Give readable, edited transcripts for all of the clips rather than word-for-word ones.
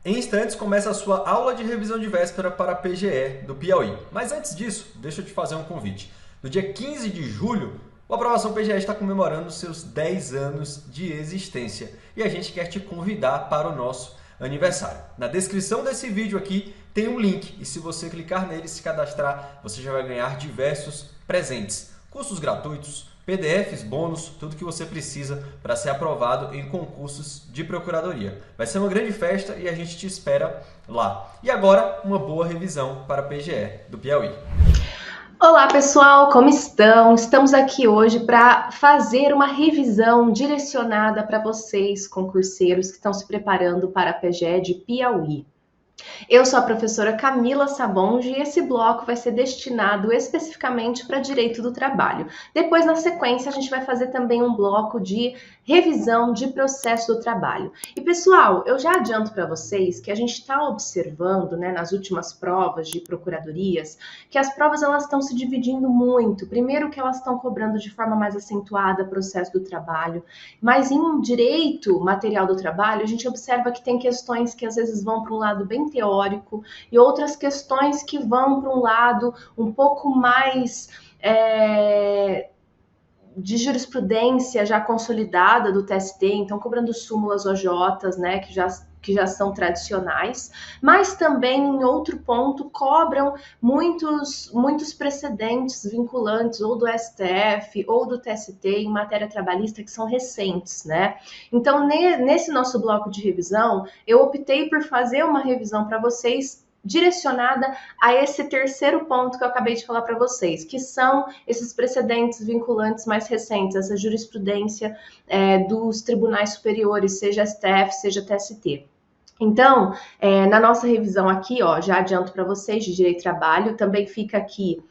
Em instantes começa a sua aula de revisão de véspera para a PGE do Piauí. Mas antes disso, deixa eu te fazer um convite. No dia 15 de julho, o Aprovação PGE está comemorando seus 10 anos de existência e a gente quer te convidar para o nosso aniversário. Na descrição desse vídeo aqui tem um link e se você clicar nele e se cadastrar, você já vai ganhar diversos presentes, cursos gratuitos, PDFs, bônus, tudo que você precisa para ser aprovado em concursos de procuradoria. Vai ser uma grande festa e a gente te espera lá. E agora, uma boa revisão para a PGE do Piauí. Olá pessoal, como estão? Estamos aqui hoje para fazer uma revisão direcionada para vocês, concurseiros que estão se preparando para a PGE de Piauí. Eu sou a professora Camila Sabonge e esse bloco vai ser destinado especificamente para direito do trabalho. Depois, na sequência, a gente vai fazer também um bloco de revisão de processo do trabalho. E pessoal, eu já adianto para vocês que a gente está observando, né, nas últimas provas de procuradorias, que as provas elas estão se dividindo muito. Primeiro que elas estão cobrando de forma mais acentuada processo do trabalho, mas em direito material do trabalho, a gente observa que tem questões que às vezes vão para um lado bem teórico e outras questões que vão para um lado um pouco mais de jurisprudência já consolidada do TST, então cobrando súmulas OJs, né, que já são tradicionais, mas também em outro ponto cobram muitos precedentes vinculantes ou do STF ou do TST em matéria trabalhista que são recentes, né? Então, nesse nosso bloco de revisão, eu optei por fazer uma revisão para vocês direcionada a esse terceiro ponto que eu acabei de falar para vocês, que são esses precedentes vinculantes mais recentes, essa jurisprudência dos tribunais superiores, seja STF, seja TST. Então, na nossa revisão aqui, ó, já adianto para vocês de Direito do Trabalho, também fica aqui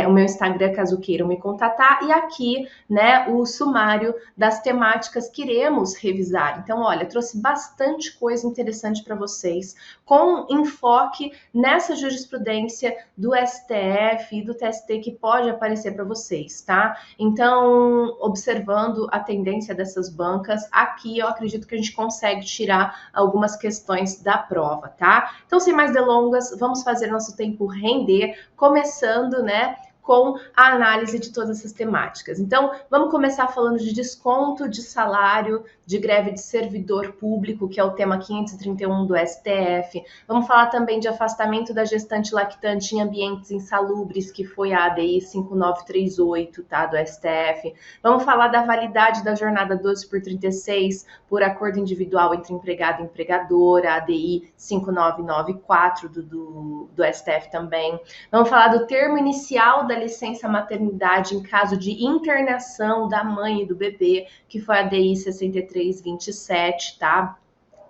o meu Instagram, caso queiram me contatar, e aqui, né, o sumário das temáticas que iremos revisar. Então, olha, trouxe bastante coisa interessante para vocês, com enfoque nessa jurisprudência do STF e do TST que pode aparecer para vocês, tá? Então, observando a tendência dessas bancas, aqui eu acredito que a gente consegue tirar algumas questões da prova, tá? Então, sem mais delongas, vamos fazer nosso tempo render, começando, né, com a análise de todas essas temáticas. Então, vamos começar falando de desconto de salário, de greve de servidor público, que é o tema 531 do STF. Vamos falar também de afastamento da gestante lactante em ambientes insalubres, que foi a ADI 5938, tá, do STF. Vamos falar da validade da jornada 12 por 36 por acordo individual entre empregado e empregadora, a ADI 5994 do STF também. Vamos falar do termo inicial da licença maternidade em caso de internação da mãe e do bebê, que foi a DI 6327, tá?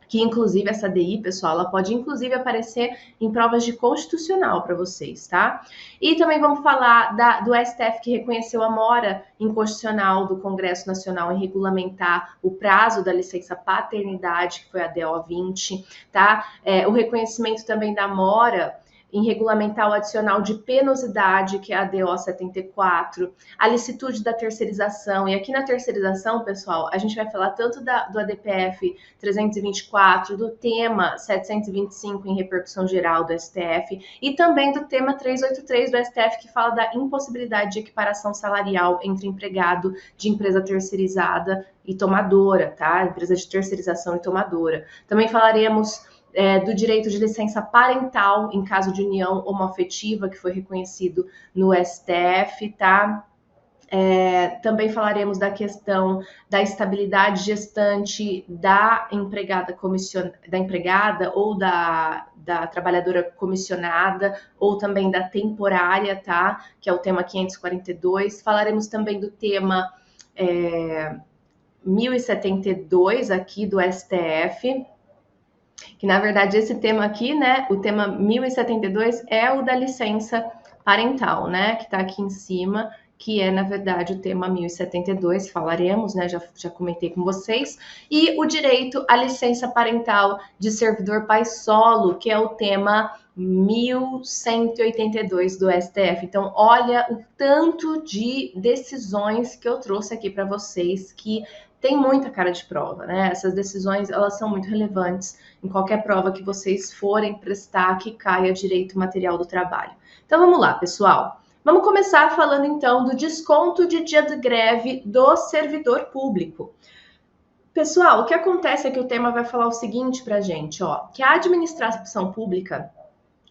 Que inclusive essa DI, pessoal, ela pode inclusive aparecer em provas de constitucional para vocês, tá? E também vamos falar do STF que reconheceu a mora inconstitucional do Congresso Nacional em regulamentar o prazo da licença paternidade, que foi a DO 20, tá? O reconhecimento também da mora em regulamentar o adicional de penosidade, que é a DO 74, a licitude da terceirização. E aqui na terceirização, pessoal, a gente vai falar tanto do ADPF 324, do tema 725 em repercussão geral do STF, e também do tema 383 do STF, que fala da impossibilidade de equiparação salarial entre empregado de empresa terceirizada e tomadora, tá? Empresa de terceirização e tomadora. Também falaremos do direito de licença parental em caso de união homoafetiva, que foi reconhecido no STF, tá? Também falaremos da questão da estabilidade gestante da empregada ou da trabalhadora comissionada, ou também da temporária, tá? Que é o tema 542. Falaremos também do tema 1072 aqui do STF, que na verdade esse tema aqui, né, o tema 1072 é o da licença parental, né, que está aqui em cima, que é na verdade o tema 1072, falaremos, né, já comentei com vocês, e o direito à licença parental de servidor pai solo, que é o tema 1182 do STF. Então, olha o tanto de decisões que eu trouxe aqui para vocês que tem muita cara de prova, né? Essas decisões, elas são muito relevantes em qualquer prova que vocês forem prestar que caia direito material do trabalho. Então vamos lá, pessoal. Vamos começar falando então do desconto de dia de greve do servidor público. Pessoal, o que acontece é que o tema vai falar o seguinte pra gente, ó, que a administração pública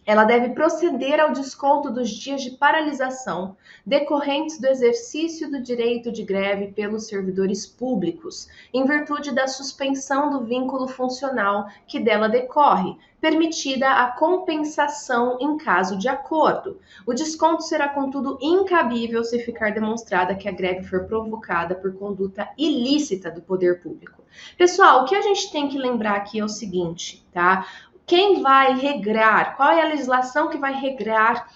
ela deve proceder ao desconto dos dias de paralisação decorrentes do exercício do direito de greve pelos servidores públicos, em virtude da suspensão do vínculo funcional que dela decorre, permitida a compensação em caso de acordo. O desconto será, contudo, incabível se ficar demonstrada que a greve for provocada por conduta ilícita do poder público. Pessoal, o que a gente tem que lembrar aqui é o seguinte, tá? Quem vai regrar? Qual é a legislação que vai regrar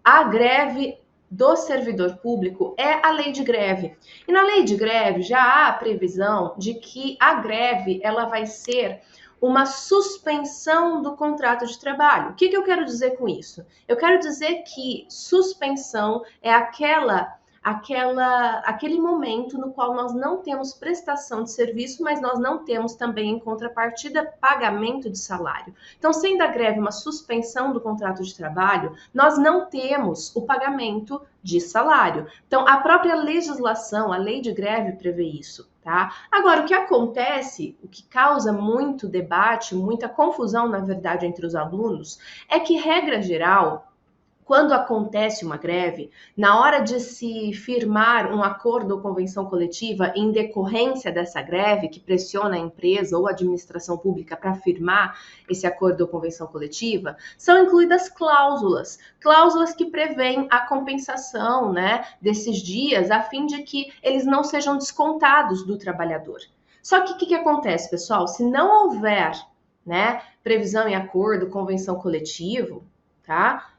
a greve do servidor público? É a lei de greve. E na lei de greve já há a previsão de que a greve ela vai ser uma suspensão do contrato de trabalho. O que eu quero dizer com isso? Eu quero dizer que suspensão é aquele momento no qual nós não temos prestação de serviço, mas nós não temos também em contrapartida pagamento de salário. Então, sendo a greve uma suspensão do contrato de trabalho, nós não temos o pagamento de salário. Então, a própria legislação, a lei de greve prevê isso, tá? Agora, o que acontece, o que causa muito debate, muita confusão, na verdade, entre os alunos, é que, regra geral, quando acontece uma greve, na hora de se firmar um acordo ou convenção coletiva em decorrência dessa greve, que pressiona a empresa ou a administração pública para firmar esse acordo ou convenção coletiva, são incluídas cláusulas que prevêem a compensação, né, desses dias, a fim de que eles não sejam descontados do trabalhador. Só que o que acontece, pessoal? Se não houver, né, previsão em acordo, convenção coletivo, tá?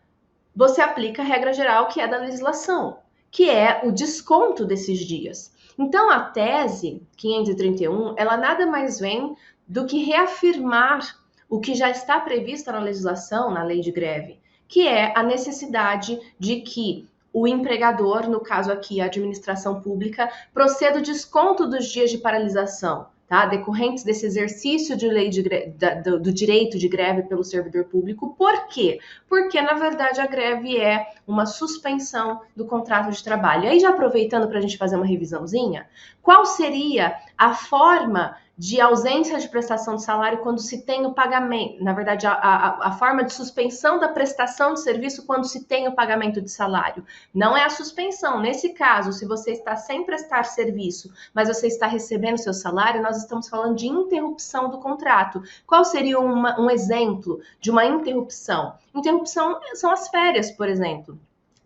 Você aplica a regra geral que é da legislação, que é o desconto desses dias. Então, a tese 531, ela nada mais vem do que reafirmar o que já está previsto na legislação, na lei de greve, que é a necessidade de que o empregador, no caso aqui a administração pública, proceda o desconto dos dias de paralisação, tá? Decorrentes desse exercício de lei do direito de greve pelo servidor público. Por quê? Porque, na verdade, a greve é uma suspensão do contrato de trabalho. E aí, já aproveitando para a gente fazer uma revisãozinha, qual seria a forma de ausência de prestação de salário quando se tem o pagamento, na verdade, a forma de suspensão da prestação de serviço quando se tem o pagamento de salário? Não é a suspensão. Nesse caso, se você está sem prestar serviço, mas você está recebendo seu salário, nós estamos falando de interrupção do contrato. Qual seria um exemplo de uma interrupção? Interrupção são as férias, por exemplo.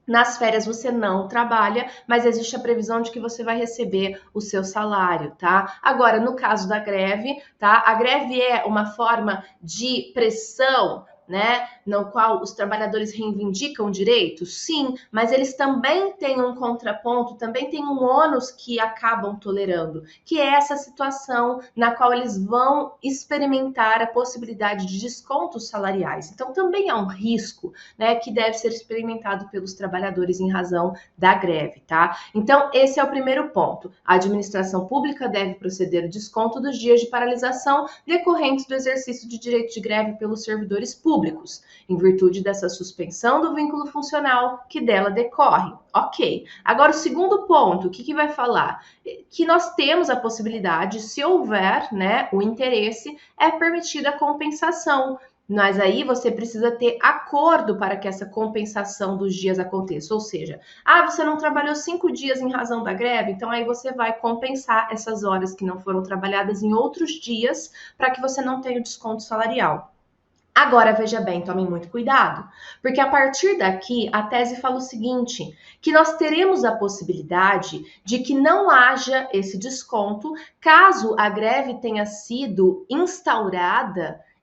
Nas férias você não trabalha, mas existe a previsão de que você vai receber o seu salário, tá? Agora, no caso da greve, tá? A greve é uma forma de pressão, né, no qual os trabalhadores reivindicam direitos? Sim, mas eles também têm um contraponto, também têm um ônus que acabam tolerando, que é essa situação na qual eles vão experimentar a possibilidade de descontos salariais. Então, também há um risco, né, que deve ser experimentado pelos trabalhadores em razão da greve, tá? Então, esse é o primeiro ponto. A administração pública deve proceder ao desconto dos dias de paralisação decorrentes do exercício de direito de greve pelos servidores públicos, em virtude dessa suspensão do vínculo funcional que dela decorre. Ok. Agora, o segundo ponto, o que vai falar? Que nós temos a possibilidade, se houver, né, o interesse, é permitida a compensação. Mas aí você precisa ter acordo para que essa compensação dos dias aconteça. Ou seja, você não trabalhou 5 dias em razão da greve, então aí você vai compensar essas horas que não foram trabalhadas em outros dias para que você não tenha o desconto salarial. Agora, veja bem, tomem muito cuidado, porque a partir daqui a tese fala o seguinte, que nós teremos a possibilidade de que não haja esse desconto caso a greve tenha sido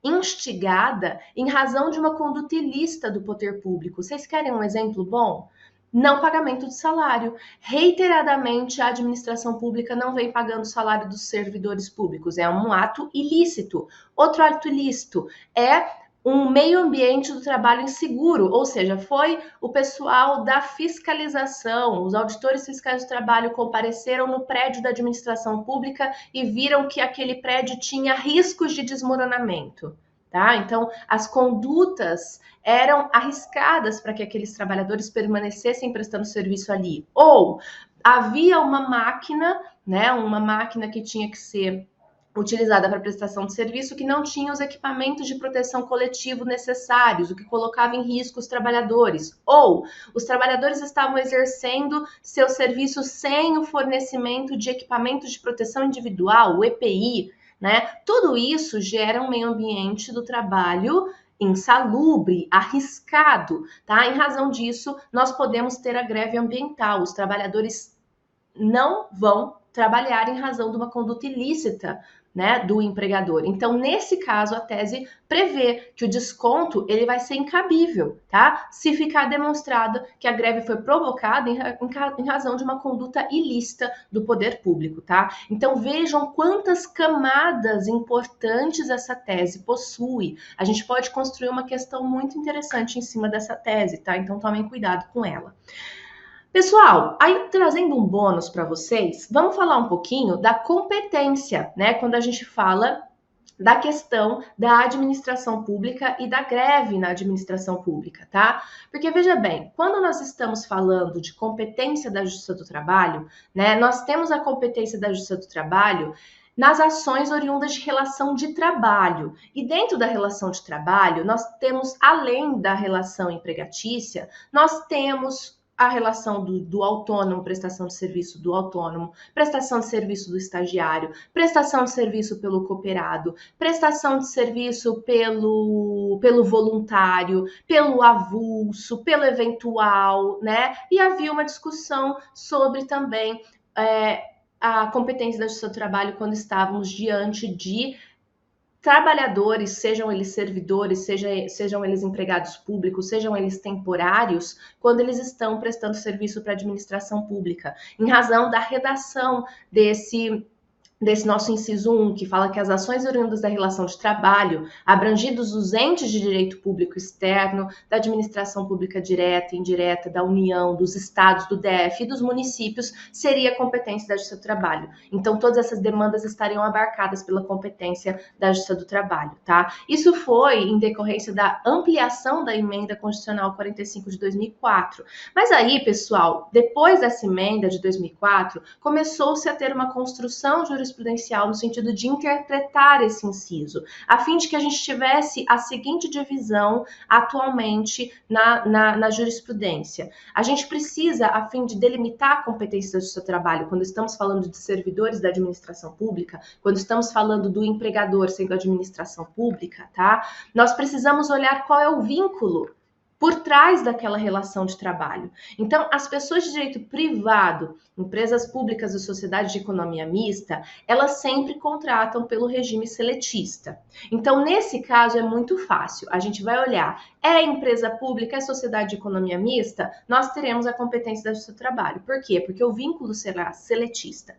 instigada em razão de uma conduta ilícita do poder público. Vocês querem um exemplo bom? Não pagamento de salário. Reiteradamente, a administração pública não vem pagando o salário dos servidores públicos. É um ato ilícito. Outro ato ilícito é um meio ambiente do trabalho inseguro, ou seja, foi o pessoal da fiscalização, os auditores fiscais do trabalho compareceram no prédio da administração pública e viram que aquele prédio tinha riscos de desmoronamento. Tá? Então, as condutas eram arriscadas para que aqueles trabalhadores permanecessem prestando serviço ali. Ou havia uma máquina, né, uma máquina que tinha que ser utilizada para prestação de serviço que não tinha os equipamentos de proteção coletivo necessários, o que colocava em risco os trabalhadores. Ou os trabalhadores estavam exercendo seu serviço sem o fornecimento de equipamentos de proteção individual, o EPI, né? Tudo isso gera um meio ambiente do trabalho insalubre, arriscado, tá? Em razão disso, nós podemos ter a greve ambiental. Os trabalhadores não vão trabalhar em razão de uma conduta ilícita, né, do empregador. Então, nesse caso, a tese prevê que o desconto ele vai ser incabível, tá? Se ficar demonstrado que a greve foi provocada em razão de uma conduta ilícita do poder público, tá? Então, vejam quantas camadas importantes essa tese possui. A gente pode construir uma questão muito interessante em cima dessa tese, tá? Então, tomem cuidado com ela. Pessoal, aí trazendo um bônus para vocês, vamos falar um pouquinho da competência, né? Quando a gente fala da questão da administração pública e da greve na administração pública, tá? Porque veja bem, quando nós estamos falando de competência da Justiça do Trabalho, né? Nós temos a competência da Justiça do Trabalho nas ações oriundas de relação de trabalho. E dentro da relação de trabalho, nós temos, além da relação empregatícia, nós temos a relação do autônomo, prestação de serviço do autônomo, prestação de serviço do estagiário, prestação de serviço pelo cooperado, prestação de serviço pelo voluntário, pelo avulso, pelo eventual, né? E havia uma discussão sobre também a competência da Justiça do Trabalho quando estávamos diante de trabalhadores, sejam eles servidores, sejam eles empregados públicos, sejam eles temporários, quando eles estão prestando serviço para a administração pública, em razão da redação desse nosso inciso 1, que fala que as ações oriundas da relação de trabalho, abrangidos os entes de direito público externo, da administração pública direta e indireta, da União, dos estados, do DF e dos municípios, seria competência da Justiça do Trabalho. Então, todas essas demandas estariam abarcadas pela competência da Justiça do Trabalho, tá? Isso foi em decorrência da ampliação da Emenda Constitucional 45 de 2004. Mas aí, pessoal, depois dessa emenda de 2004, começou-se a ter uma construção jurisprudencial no sentido de interpretar esse inciso, a fim de que a gente tivesse a seguinte divisão atualmente na jurisprudência. A gente precisa, a fim de delimitar a competência do seu trabalho, quando estamos falando de servidores da administração pública, quando estamos falando do empregador sendo a administração pública, tá? Nós precisamos olhar qual é o vínculo por trás daquela relação de trabalho. Então, as pessoas de direito privado, empresas públicas e sociedades de economia mista, elas sempre contratam pelo regime seletista. Então, nesse caso, é muito fácil. A gente vai olhar, é empresa pública, é sociedade de economia mista, nós teremos a competência da Justiça do Trabalho. Por quê? Porque o vínculo será seletista.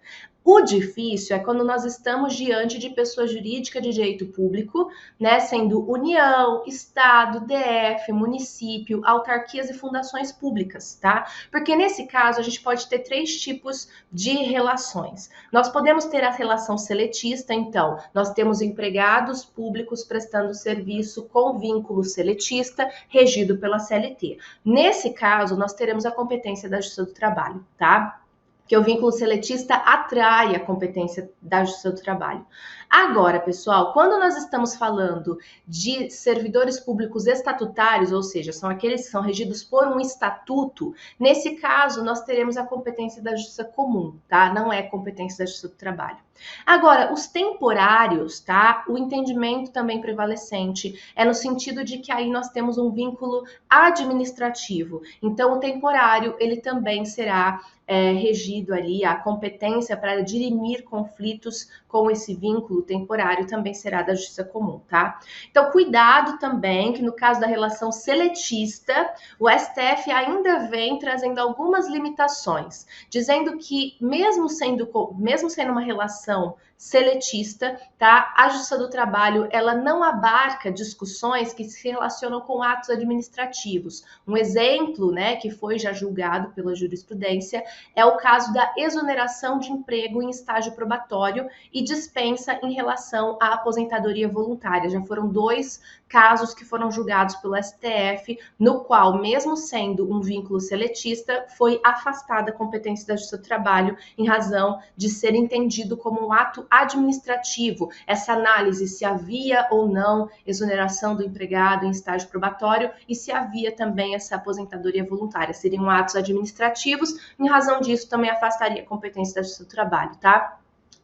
O difícil é quando nós estamos diante de pessoa jurídica de direito público, né, sendo União, Estado, DF, município, autarquias e fundações públicas, tá? Porque nesse caso a gente pode ter 3 tipos de relações. Nós podemos ter a relação seletista, então, nós temos empregados públicos prestando serviço com vínculo seletista, regido pela CLT. Nesse caso, nós teremos a competência da Justiça do Trabalho, tá? Que o vínculo seletista atrai a competência da Justiça do Trabalho. Agora, pessoal, quando nós estamos falando de servidores públicos estatutários, ou seja, são aqueles que são regidos por um estatuto, nesse caso nós teremos a competência da Justiça comum, tá? Não é competência da Justiça do Trabalho. Agora, os temporários, tá? O entendimento também prevalecente é no sentido de que aí nós temos um vínculo administrativo. Então, o temporário, ele também será regido ali, a competência para dirimir conflitos com esse vínculo temporário também será da Justiça Comum, tá? Então, cuidado também que no caso da relação seletista, o STF ainda vem trazendo algumas limitações, dizendo que mesmo sendo uma relação seletista, tá? A Justiça do Trabalho, ela não abarca discussões que se relacionam com atos administrativos. Um exemplo, né, que foi já julgado pela jurisprudência, é o caso da exoneração de emprego em estágio probatório e dispensa em relação à aposentadoria voluntária. Já foram 2 casos que foram julgados pelo STF, no qual, mesmo sendo um vínculo seletista, foi afastada a competência da Justiça do Trabalho em razão de ser entendido como um ato administrativo. Essa análise se havia ou não exoneração do empregado em estágio probatório e se havia também essa aposentadoria voluntária. Seriam atos administrativos, em razão disso também afastaria a competência da Justiça do Trabalho, tá?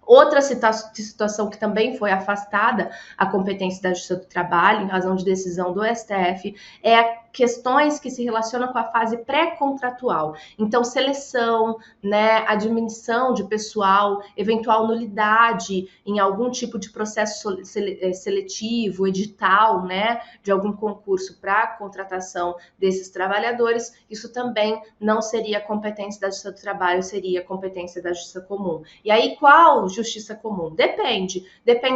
Outra situação que também foi afastada a competência da Justiça do Trabalho, em razão de decisão do STF, é questões que se relacionam com a fase pré-contratual. Então, seleção, né, admissão de pessoal, eventual nulidade em algum tipo de processo seletivo, edital, né, de algum concurso para contratação desses trabalhadores, isso também não seria competência da Justiça do Trabalho, seria competência da Justiça Comum. E aí, qual Justiça Comum? Depende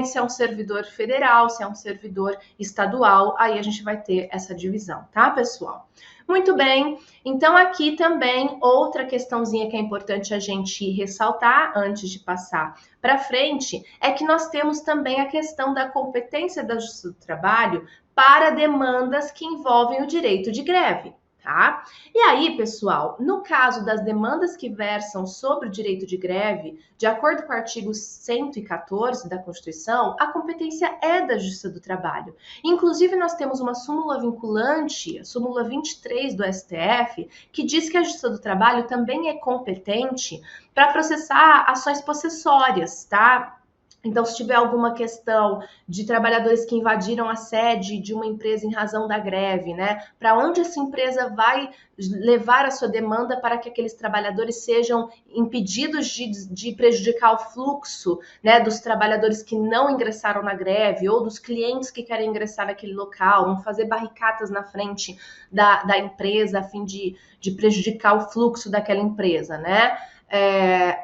se é um servidor federal, se é um servidor estadual, aí a gente vai ter essa divisão, tá, pessoal? Muito bem, então aqui também outra questãozinha que é importante a gente ressaltar antes de passar para frente é que nós temos também a questão da competência da Justiça do Trabalho para demandas que envolvem o direito de greve. Tá? E aí, pessoal, no caso das demandas que versam sobre o direito de greve, de acordo com o artigo 114 da Constituição, a competência é da Justiça do Trabalho. Inclusive, nós temos uma súmula vinculante, a súmula 23 do STF, que diz que a Justiça do Trabalho também é competente para processar ações possessórias, tá? Então, se tiver alguma questão de trabalhadores que invadiram a sede de uma empresa em razão da greve, né? Para onde essa empresa vai levar a sua demanda para que aqueles trabalhadores sejam impedidos de prejudicar o fluxo, né, dos trabalhadores que não ingressaram na greve ou dos clientes que querem ingressar naquele local, vão fazer barricadas na frente da empresa a fim de prejudicar o fluxo daquela empresa, né?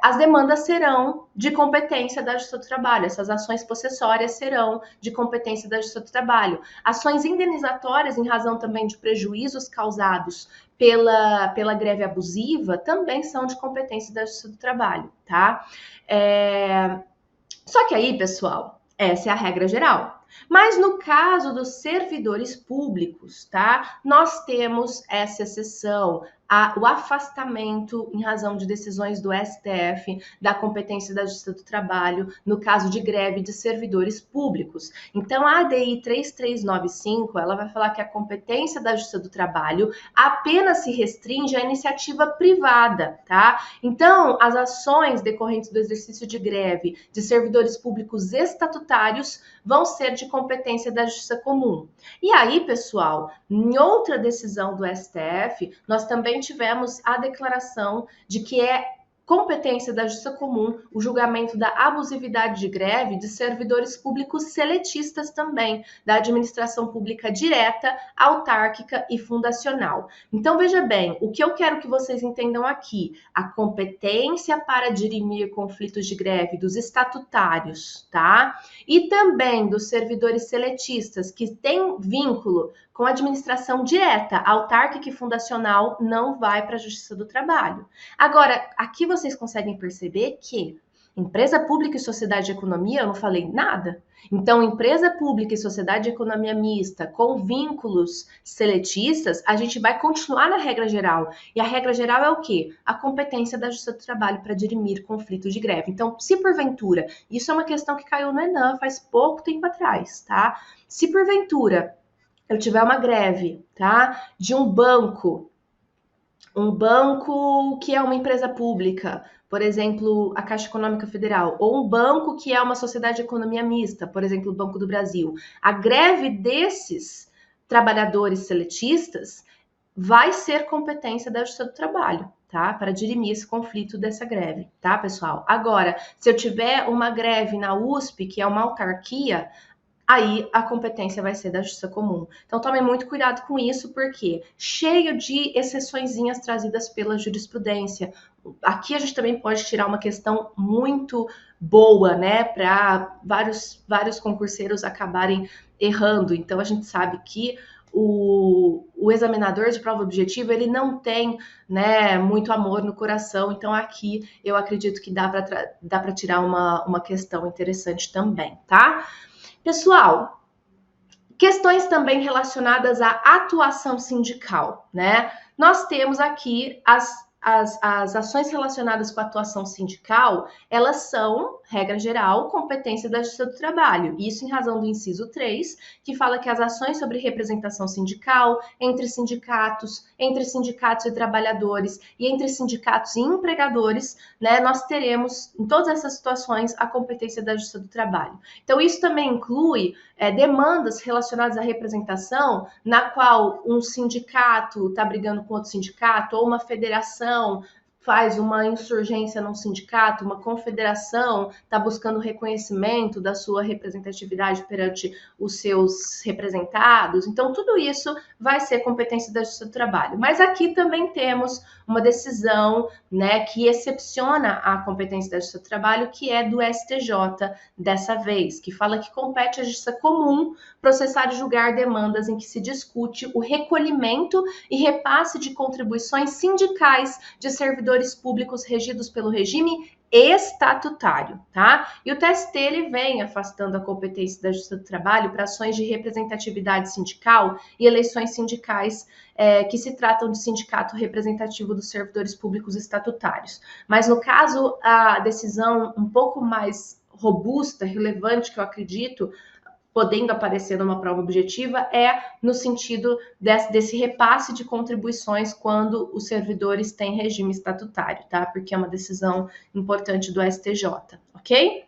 As demandas serão de competência da Justiça do Trabalho, essas ações possessórias serão de competência da Justiça do Trabalho. Ações indenizatórias em razão também de prejuízos causados pela greve abusiva também são de competência da Justiça do Trabalho, tá? Só que aí, pessoal, essa é a regra geral. Mas no caso dos servidores públicos, tá? Nós temos essa exceção, o afastamento em razão de decisões do STF da competência da Justiça do Trabalho no caso de greve de servidores públicos. Então, a ADI 3395, ela vai falar que a competência da Justiça do Trabalho apenas se restringe à iniciativa privada, tá? Então, as ações decorrentes do exercício de greve de servidores públicos estatutários vão ser de competência da Justiça Comum. E aí, pessoal, em outra decisão do STF, nós também tivemos a declaração de que é competência da Justiça Comum o julgamento da abusividade de greve de servidores públicos seletistas também, da administração pública direta, autárquica e fundacional. Então, veja bem, o que eu quero que vocês entendam aqui, a competência para dirimir conflitos de greve dos estatutários, tá? E também dos servidores seletistas que têm vínculo com a administração direta, autárquica e fundacional, não vai para a Justiça do Trabalho. Agora, aqui vocês conseguem perceber que empresa pública e sociedade de economia, eu não falei nada. Então, empresa pública e sociedade de economia mista com vínculos seletistas, a gente vai continuar na regra geral. E a regra geral é o quê? A competência da Justiça do Trabalho para dirimir conflitos de greve. Então, se porventura, isso é uma questão que caiu no Enem faz pouco tempo atrás, tá? Se porventura eu tiver uma greve, tá? De um banco que é uma empresa pública, por exemplo, a Caixa Econômica Federal, ou um banco que é uma sociedade de economia mista, por exemplo, o Banco do Brasil. A greve desses trabalhadores seletistas vai ser competência da Justiça do Trabalho, tá? Para dirimir esse conflito dessa greve, tá, pessoal? Agora, se eu tiver uma greve na USP, que é uma autarquia, aí a competência vai ser da Justiça Comum. Então tomem muito cuidado com isso, porque cheio de exceçõezinhas trazidas pela jurisprudência. Aqui a gente também pode tirar uma questão muito boa, né, para vários concurseiros acabarem errando. Então a gente sabe que o examinador de prova objetiva, ele não tem, né, muito amor no coração. Então aqui eu acredito que dá para tirar uma questão interessante também, tá? Pessoal, questões também relacionadas à atuação sindical, né? Nós temos aqui as ações relacionadas com a atuação sindical, elas são, regra geral, competência da Justiça do Trabalho. Isso em razão do inciso 3, que fala que as ações sobre representação sindical, entre sindicatos e trabalhadores e entre sindicatos e empregadores, né, nós teremos, em todas essas situações, a competência da Justiça do Trabalho. Então, isso também inclui demandas relacionadas à representação, na qual um sindicato está brigando com outro sindicato, ou uma federação faz uma insurgência num sindicato, uma confederação está buscando reconhecimento da sua representatividade perante os seus representados. Então, tudo isso vai ser competência da Justiça do Trabalho. Mas aqui também temos uma decisão, né, que excepciona a competência da Justiça do Trabalho, que é do STJ dessa vez, que fala que compete à Justiça Comum processar e julgar demandas em que se discute o recolhimento e repasse de contribuições sindicais de servidores públicos regidos pelo regime estatutário, tá? E o TST, ele vem afastando a competência da Justiça do Trabalho para ações de representatividade sindical e eleições sindicais que se tratam de sindicato representativo dos servidores públicos estatutários. Mas no caso, a decisão um pouco mais robusta, relevante, que eu acredito, podendo aparecer numa prova objetiva, é no sentido desse repasse de contribuições quando os servidores têm regime estatutário, tá? Porque é uma decisão importante do STJ, ok?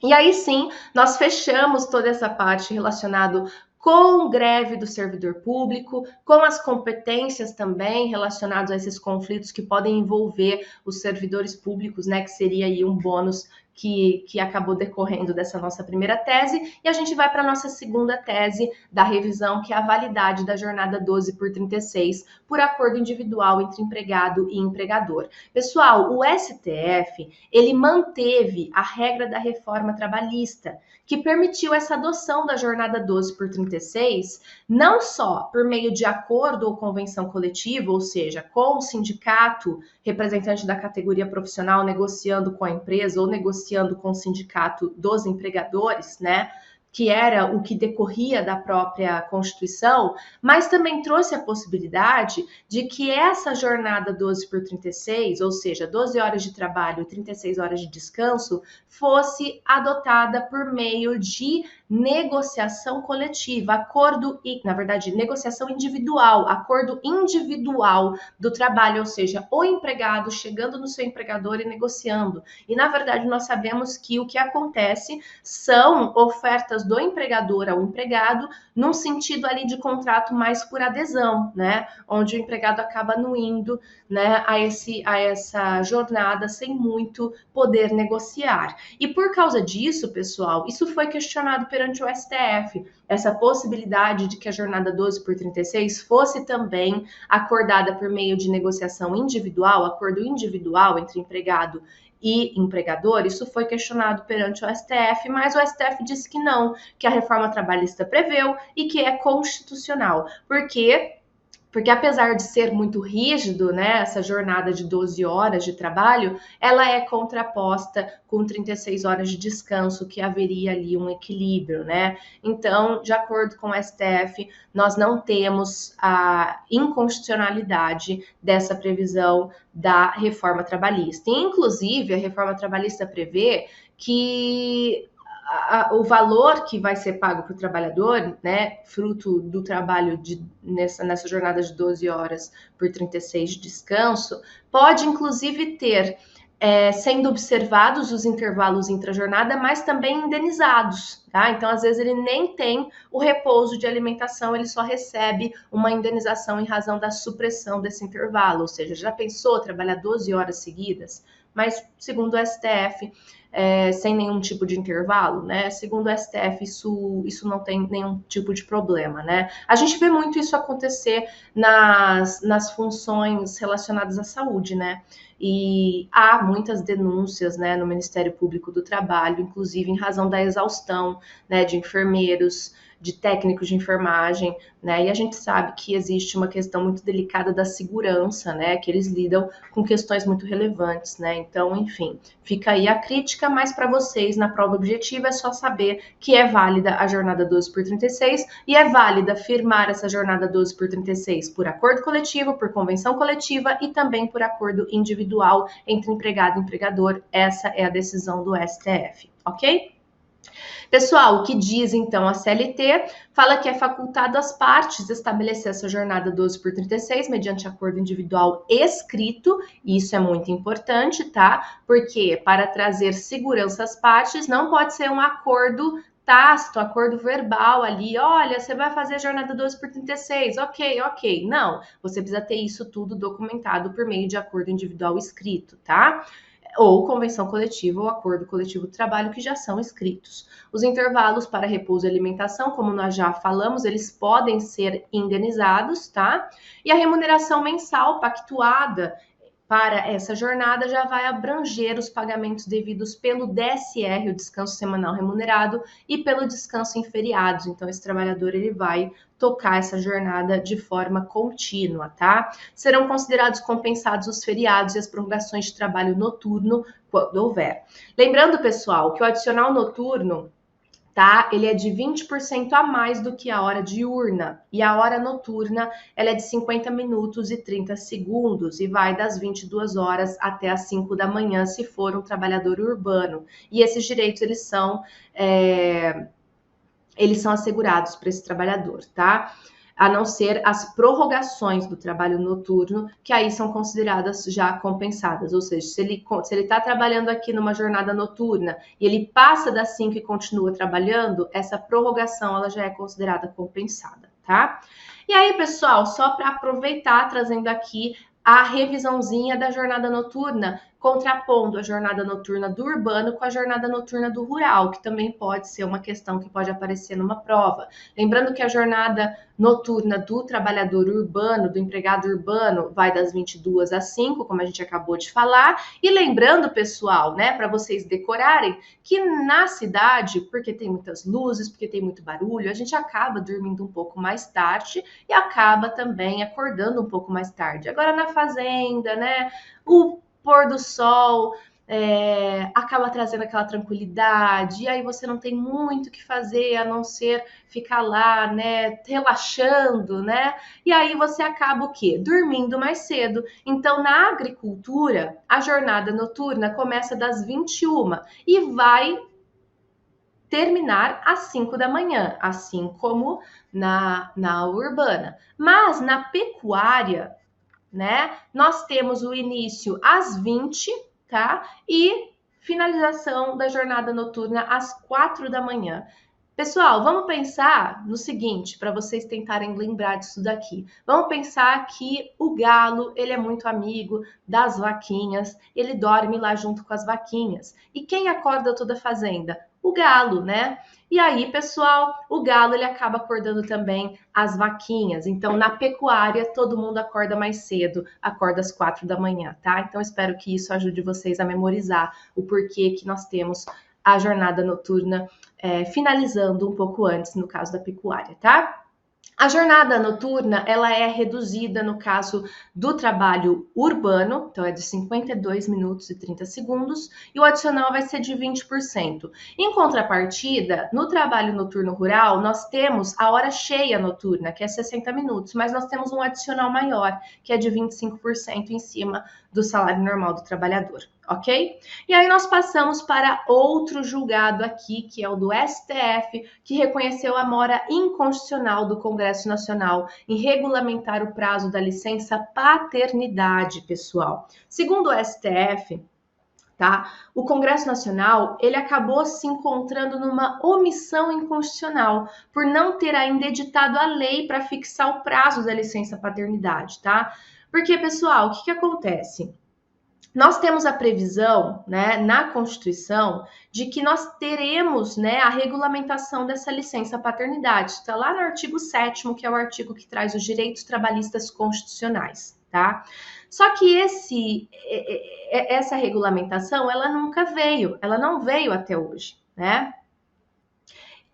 E aí sim, nós fechamos toda essa parte relacionada com greve do servidor público, com as competências também relacionadas a esses conflitos que podem envolver os servidores públicos, né? Que seria aí um bônus que acabou decorrendo dessa nossa primeira tese, e a gente vai para a nossa segunda tese da revisão, que é a validade da jornada 12 por 36, por acordo individual entre empregado e empregador. Pessoal, o STF, ele manteve a regra da reforma trabalhista, que permitiu essa adoção da jornada 12 por 36, não só por meio de acordo ou convenção coletiva, ou seja, com o sindicato representante da categoria profissional negociando com a empresa ou negociando com o sindicato dos empregadores, né? Que era o que decorria da própria Constituição, mas também trouxe a possibilidade de que essa jornada 12 por 36, ou seja, 12 horas de trabalho e 36 horas de descanso, fosse adotada por meio de negociação coletiva, negociação individual, acordo individual do trabalho, ou seja, o empregado chegando no seu empregador e negociando. E, na verdade, nós sabemos que o que acontece são ofertas do empregador ao empregado, num sentido ali de contrato mais por adesão, né? Onde o empregado acaba anuindo, né, a essa jornada sem muito poder negociar. E por causa disso, pessoal, isso foi questionado perante o STF, essa possibilidade de que a jornada 12 por 36 fosse também acordada por meio de negociação individual, acordo individual entre empregado e empregador. Isso foi questionado perante o STF, mas o STF disse que não, que a reforma trabalhista preveu e que é constitucional. Por quê? Porque apesar de ser muito rígido, né, essa jornada de 12 horas de trabalho, ela é contraposta com 36 horas de descanso, que haveria ali um equilíbrio, né? Então, de acordo com o STF, nós não temos a inconstitucionalidade dessa previsão da reforma trabalhista. E, inclusive, a reforma trabalhista prevê que o valor que vai ser pago para o trabalhador, né, fruto do trabalho nessa jornada de 12 horas por 36 de descanso, pode inclusive ter sendo observados os intervalos intra-jornada, mas também indenizados, tá? Então, às vezes, ele nem tem o repouso de alimentação, ele só recebe uma indenização em razão da supressão desse intervalo. Ou seja, já pensou trabalhar 12 horas seguidas? Mas, segundo o STF, sem nenhum tipo de intervalo, né? Segundo o STF, isso não tem nenhum tipo de problema, né? A gente vê muito isso acontecer nas funções relacionadas à saúde, né? E há muitas denúncias, né, no Ministério Público do Trabalho, inclusive em razão da exaustão, né, de enfermeiros, de técnicos de enfermagem, né, e a gente sabe que existe uma questão muito delicada da segurança, né, que eles lidam com questões muito relevantes, né, então, enfim, fica aí a crítica, mas para vocês, na prova objetiva, é só saber que é válida a jornada 12 por 36 e é válida firmar essa jornada 12 por 36 por acordo coletivo, por convenção coletiva e também por acordo individual entre empregado e empregador. Essa é a decisão do STF, ok? Pessoal, o que diz então a CLT? Fala que é facultado às partes estabelecer essa jornada 12 por 36 mediante acordo individual escrito, e isso é muito importante, tá? Porque para trazer segurança às partes não pode ser um acordo tácito, acordo verbal ali, olha, você vai fazer a jornada 12 por 36, ok. Não, você precisa ter isso tudo documentado por meio de acordo individual escrito, tá? Ou convenção coletiva ou acordo coletivo do trabalho, que já são escritos. Os intervalos para repouso e alimentação, como nós já falamos, eles podem ser indenizados, tá? E a remuneração mensal pactuada para essa jornada já vai abranger os pagamentos devidos pelo DSR, o descanso semanal remunerado, e pelo descanso em feriados. Então, esse trabalhador ele vai tocar essa jornada de forma contínua, tá? Serão considerados compensados os feriados e as prorrogações de trabalho noturno, quando houver. Lembrando, pessoal, que o adicional noturno, tá? Ele é de 20% a mais do que a hora diurna. E a hora noturna, ela é de 50 minutos e 30 segundos e vai das 22 horas até as 5 da manhã, se for um trabalhador urbano. E esses direitos, eles são assegurados para esse trabalhador, tá? A não ser as prorrogações do trabalho noturno, que aí são consideradas já compensadas. Ou seja, se ele está trabalhando aqui numa jornada noturna e ele passa das 5 e continua trabalhando, essa prorrogação ela já é considerada compensada, tá? E aí, pessoal, só para aproveitar, trazendo aqui a revisãozinha da jornada noturna, contrapondo a jornada noturna do urbano com a jornada noturna do rural, que também pode ser uma questão que pode aparecer numa prova. Lembrando que a jornada noturna do trabalhador urbano, do empregado urbano, vai das 22 às 5, como a gente acabou de falar. E lembrando, pessoal, né, para vocês decorarem, que na cidade, porque tem muitas luzes, porque tem muito barulho, a gente acaba dormindo um pouco mais tarde e acaba também acordando um pouco mais tarde. Agora na fazenda, né, o pôr do sol acaba trazendo aquela tranquilidade, e aí você não tem muito o que fazer a não ser ficar lá, né, relaxando, né? E aí você acaba o quê? Dormindo mais cedo. Então, na agricultura, a jornada noturna começa das 21 e vai terminar às 5 da manhã, assim como na urbana. Mas na pecuária, né, nós temos o início às 20, tá? E finalização da jornada noturna às 4 da manhã. Pessoal, vamos pensar no seguinte, para vocês tentarem lembrar disso daqui. Vamos pensar que o galo, ele é muito amigo das vaquinhas, ele dorme lá junto com as vaquinhas. E quem acorda toda a fazenda? O galo, né? E aí, pessoal, o galo ele acaba acordando também as vaquinhas. Então, na pecuária, todo mundo acorda mais cedo, acorda às 4 da manhã, tá? Então, espero que isso ajude vocês a memorizar o porquê que nós temos a jornada noturna finalizando um pouco antes, no caso da pecuária, tá? A jornada noturna, ela é reduzida no caso do trabalho urbano, então é de 52 minutos e 30 segundos, e o adicional vai ser de 20%. Em contrapartida, no trabalho noturno rural, nós temos a hora cheia noturna, que é 60 minutos, mas nós temos um adicional maior, que é de 25% em cima do salário normal do trabalhador, ok? E aí nós passamos para outro julgado aqui, que é o do STF, que reconheceu a mora inconstitucional do Congresso Nacional em regulamentar o prazo da licença paternidade, pessoal. Segundo o STF, tá? O Congresso Nacional, ele acabou se encontrando numa omissão inconstitucional, por não ter ainda editado a lei para fixar o prazo da licença paternidade, tá? Porque, pessoal, o que acontece? Nós temos a previsão, né, na Constituição, de que nós teremos, né, a regulamentação dessa licença paternidade. Está lá no artigo 7º, que é o artigo que traz os direitos trabalhistas constitucionais, tá? Só que essa regulamentação, ela nunca veio, ela não veio até hoje, né?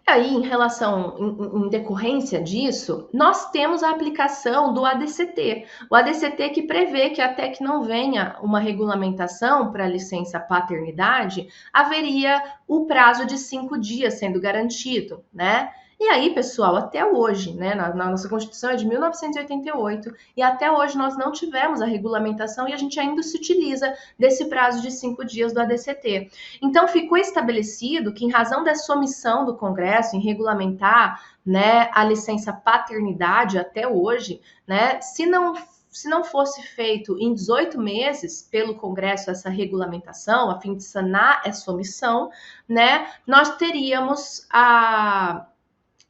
E aí, em decorrência disso, nós temos a aplicação do ADCT. O ADCT que prevê que até que não venha uma regulamentação para a licença paternidade, haveria o prazo de 5 dias sendo garantido, né? E aí, pessoal, até hoje, né, na nossa Constituição é de 1988, e até hoje nós não tivemos a regulamentação e a gente ainda se utiliza desse prazo de 5 dias do ADCT. Então, ficou estabelecido que, em razão dessa omissão do Congresso em regulamentar, né, a licença paternidade até hoje, né, se não fosse feito em 18 meses pelo Congresso essa regulamentação, a fim de sanar essa omissão, né, nós teríamos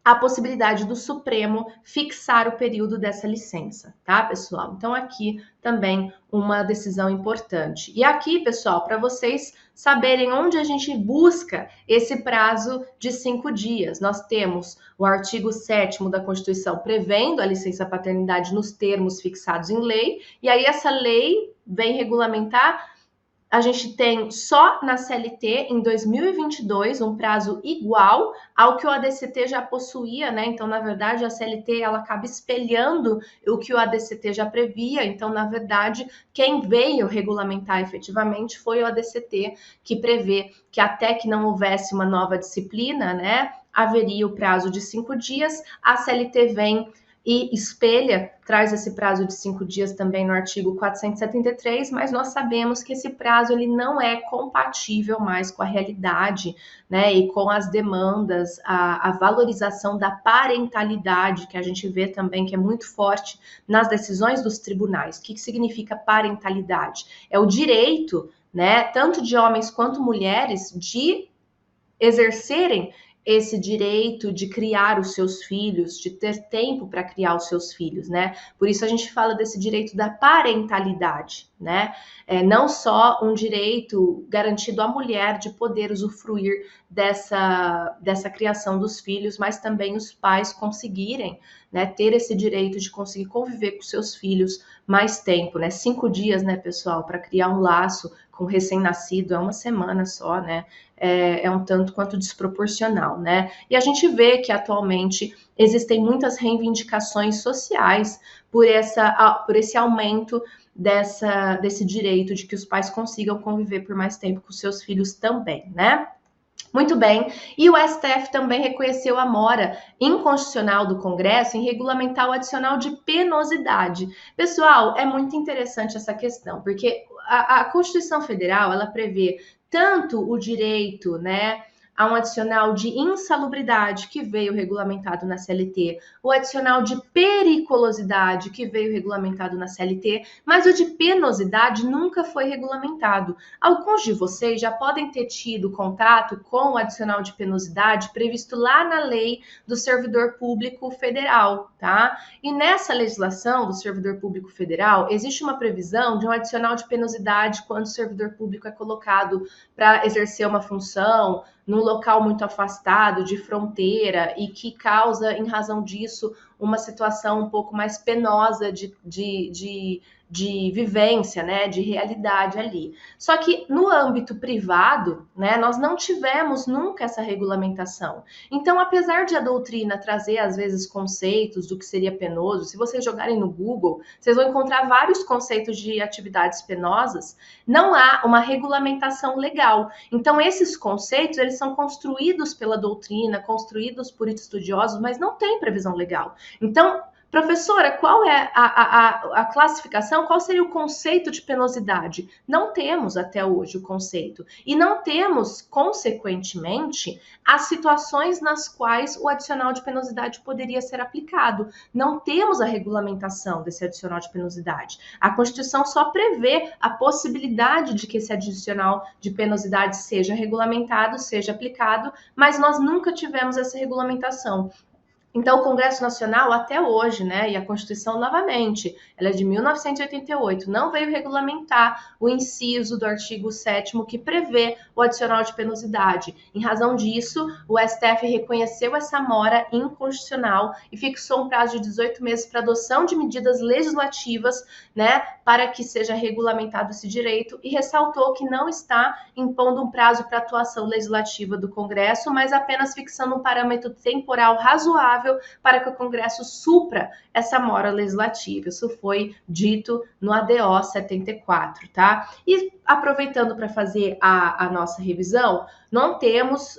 a possibilidade do Supremo fixar o período dessa licença, tá, pessoal? Então, aqui também uma decisão importante. E aqui, pessoal, para vocês saberem onde a gente busca esse prazo de 5 dias, nós temos o artigo 7º da Constituição prevendo a licença paternidade nos termos fixados em lei, e aí essa lei vem regulamentar. A gente tem só na CLT, em 2022, um prazo igual ao que o ADCT já possuía, né? Então, na verdade, a CLT ela acaba espelhando o que o ADCT já previa. Então, na verdade, quem veio regulamentar efetivamente foi o ADCT, que prevê que até que não houvesse uma nova disciplina, né, haveria o prazo de 5 dias. A CLT vem e espelha, traz esse prazo de 5 dias também no artigo 473, mas nós sabemos que esse prazo ele não é compatível mais com a realidade, né, e com as demandas, a valorização da parentalidade, que a gente vê também que é muito forte nas decisões dos tribunais. O que significa parentalidade? É o direito, né, tanto de homens quanto mulheres, de exercerem esse direito de criar os seus filhos, de ter tempo para criar os seus filhos, né? Por isso a gente fala desse direito da parentalidade, né? Não só um direito garantido à mulher de poder usufruir dessa criação dos filhos, mas também os pais conseguirem, né, ter esse direito de conseguir conviver com seus filhos mais tempo, né? 5 dias, né, pessoal, para criar um laço com recém-nascido é uma semana só, né? É um tanto quanto desproporcional, né? E a gente vê que atualmente existem muitas reivindicações sociais por esse aumento desse direito de que os pais consigam conviver por mais tempo com seus filhos também, né? Muito bem, e o STF também reconheceu a mora inconstitucional do Congresso em regulamentar o adicional de penosidade. Pessoal, é muito interessante essa questão, porque a Constituição Federal, ela prevê tanto o direito, né, a um adicional de insalubridade, que veio regulamentado na CLT, o adicional de periculosidade, que veio regulamentado na CLT, mas o de penosidade nunca foi regulamentado. Alguns de vocês já podem ter tido contato com o adicional de penosidade previsto lá na lei do Servidor Público Federal, tá? E nessa legislação do Servidor Público Federal, existe uma previsão de um adicional de penosidade quando o servidor público é colocado para exercer uma função num local muito afastado, de fronteira, e que causa, em razão disso, uma situação um pouco mais penosa de vivência, né, de realidade ali. Só que no âmbito privado, né, nós não tivemos nunca essa regulamentação. Então, apesar de a doutrina trazer, às vezes, conceitos do que seria penoso, se vocês jogarem no Google, vocês vão encontrar vários conceitos de atividades penosas, não há uma regulamentação legal. Então, esses conceitos, eles são construídos pela doutrina, construídos por estudiosos, mas não tem previsão legal. Então, Professora, qual é a classificação? Qual seria o conceito de penosidade? Não temos até hoje o conceito. E não temos, consequentemente, as situações nas quais o adicional de penosidade poderia ser aplicado. Não temos a regulamentação desse adicional de penosidade. A Constituição só prevê a possibilidade de que esse adicional de penosidade seja regulamentado, seja aplicado, mas nós nunca tivemos essa regulamentação. Então, o Congresso Nacional, até hoje, né, e a Constituição, novamente, ela é de 1988, não veio regulamentar o inciso do artigo 7º que prevê o adicional de penosidade. Em razão disso, o STF reconheceu essa mora inconstitucional e fixou um prazo de 18 meses para adoção de medidas legislativas, né, para que seja regulamentado esse direito, e ressaltou que não está impondo um prazo para atuação legislativa do Congresso, mas apenas fixando um parâmetro temporal razoável para que o Congresso supra essa mora legislativa. Isso foi dito no ADO 74, tá? E aproveitando para fazer a nossa revisão, não temos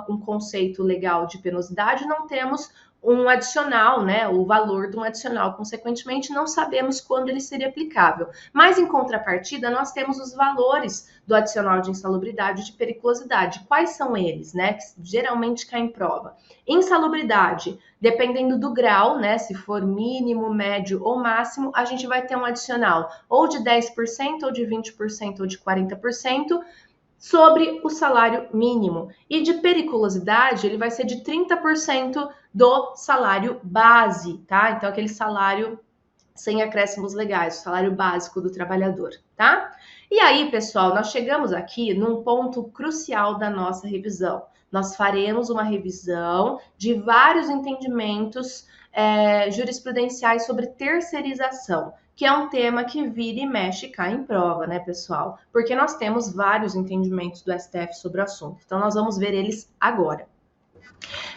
um conceito legal de penosidade, não temos um adicional, né, o valor de um adicional. Consequentemente, não sabemos quando ele seria aplicável. Mas, em contrapartida, nós temos os valores do adicional de insalubridade e de periculosidade. Quais são eles, né, que geralmente caem em prova? Insalubridade, dependendo do grau, né, se for mínimo, médio ou máximo, a gente vai ter um adicional ou de 10%, ou de 20%, ou de 40%, sobre o salário mínimo. E de periculosidade, ele vai ser de 30% do salário base, tá? Então, aquele salário sem acréscimos legais, o salário básico do trabalhador, tá? E aí, pessoal, nós chegamos aqui num ponto crucial da nossa revisão. Nós faremos uma revisão de vários entendimentos jurisprudenciais sobre terceirização, que é um tema que vira e mexe e cai em prova, né, pessoal? Porque nós temos vários entendimentos do STF sobre o assunto. Então, nós vamos ver eles agora.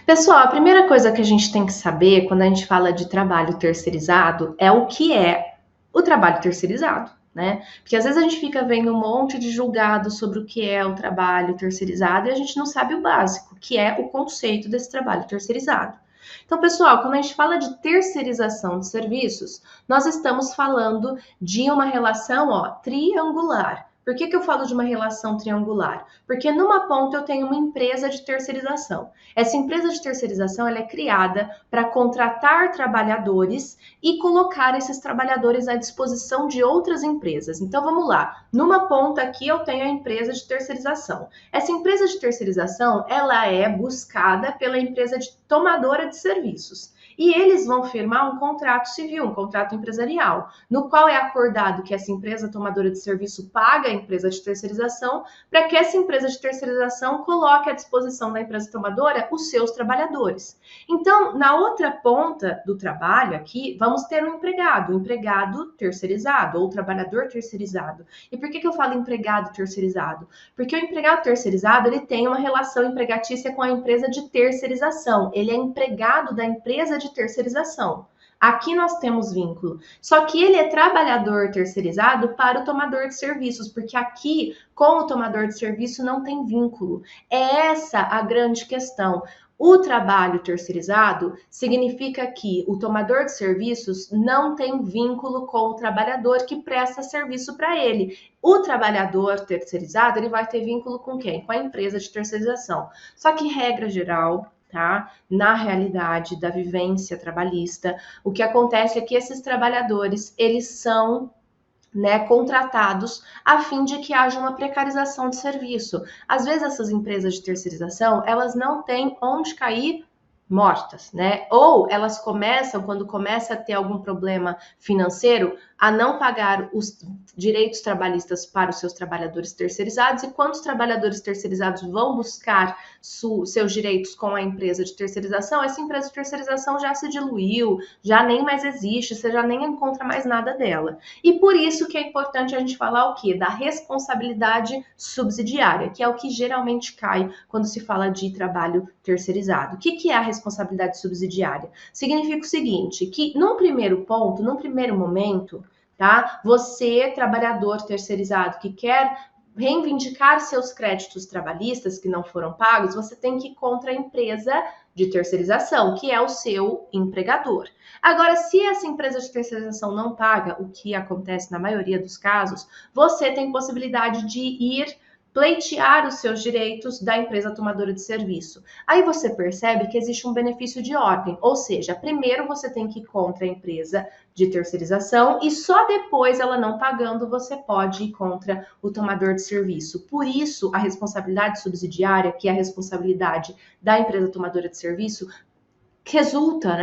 Pessoal, a primeira coisa que a gente tem que saber quando a gente fala de trabalho terceirizado é o que é o trabalho terceirizado, né? Porque às vezes a gente fica vendo um monte de julgado sobre o que é o trabalho terceirizado e a gente não sabe o básico, que é o conceito desse trabalho terceirizado. Então, pessoal, quando a gente fala de terceirização de serviços, nós estamos falando de uma relação, triangular. Por que eu falo de uma relação triangular? Porque numa ponta eu tenho uma empresa de terceirização. Essa empresa de terceirização ela é criada para contratar trabalhadores e colocar esses trabalhadores à disposição de outras empresas. Então vamos lá. Numa ponta aqui eu tenho a empresa de terceirização. Essa empresa de terceirização ela é buscada pela empresa tomadora de serviços. E eles vão firmar um contrato civil, um contrato empresarial, no qual é acordado que essa empresa tomadora de serviço paga a empresa de terceirização para que essa empresa de terceirização coloque à disposição da empresa tomadora os seus trabalhadores. Então, na outra ponta do trabalho aqui, vamos ter um empregado terceirizado ou trabalhador terceirizado. E por que eu falo empregado terceirizado? Porque o empregado terceirizado ele tem uma relação empregatícia com a empresa de terceirização. Ele é empregado da empresa de terceirização. Aqui nós temos vínculo. Só que ele é trabalhador terceirizado para o tomador de serviços, porque aqui, com o tomador de serviço, não tem vínculo. É essa a grande questão. O trabalho terceirizado significa que o tomador de serviços não tem vínculo com o trabalhador que presta serviço para ele. O trabalhador terceirizado, ele vai ter vínculo com quem? Com a empresa de terceirização. Só que, regra geral, tá? Na realidade da vivência trabalhista, o que acontece é que esses trabalhadores, eles são contratados a fim de que haja uma precarização de serviço. Às vezes essas empresas de terceirização, elas não têm onde cair mortas, né? Ou elas começam, quando começa a ter algum problema financeiro, a não pagar os direitos trabalhistas para os seus trabalhadores terceirizados, e quando os trabalhadores terceirizados vão buscar seus direitos com a empresa de terceirização, essa empresa de terceirização já se diluiu, já nem mais existe, você já nem encontra mais nada dela. E por isso que é importante a gente falar o quê? Da responsabilidade subsidiária, que é o que geralmente cai quando se fala de trabalho terceirizado. O que é a responsabilidade subsidiária? Significa o seguinte, que num primeiro momento, tá? Você, trabalhador terceirizado, que quer reivindicar seus créditos trabalhistas que não foram pagos, você tem que ir contra a empresa de terceirização, que é o seu empregador. Agora, se essa empresa de terceirização não paga, o que acontece na maioria dos casos, você tem possibilidade de ir pleitear os seus direitos da empresa tomadora de serviço. Aí você percebe que existe um benefício de ordem, ou seja, primeiro você tem que ir contra a empresa de terceirização e só depois, ela não pagando, você pode ir contra o tomador de serviço. Por isso, a responsabilidade subsidiária, que é a responsabilidade da empresa tomadora de serviço, resulta,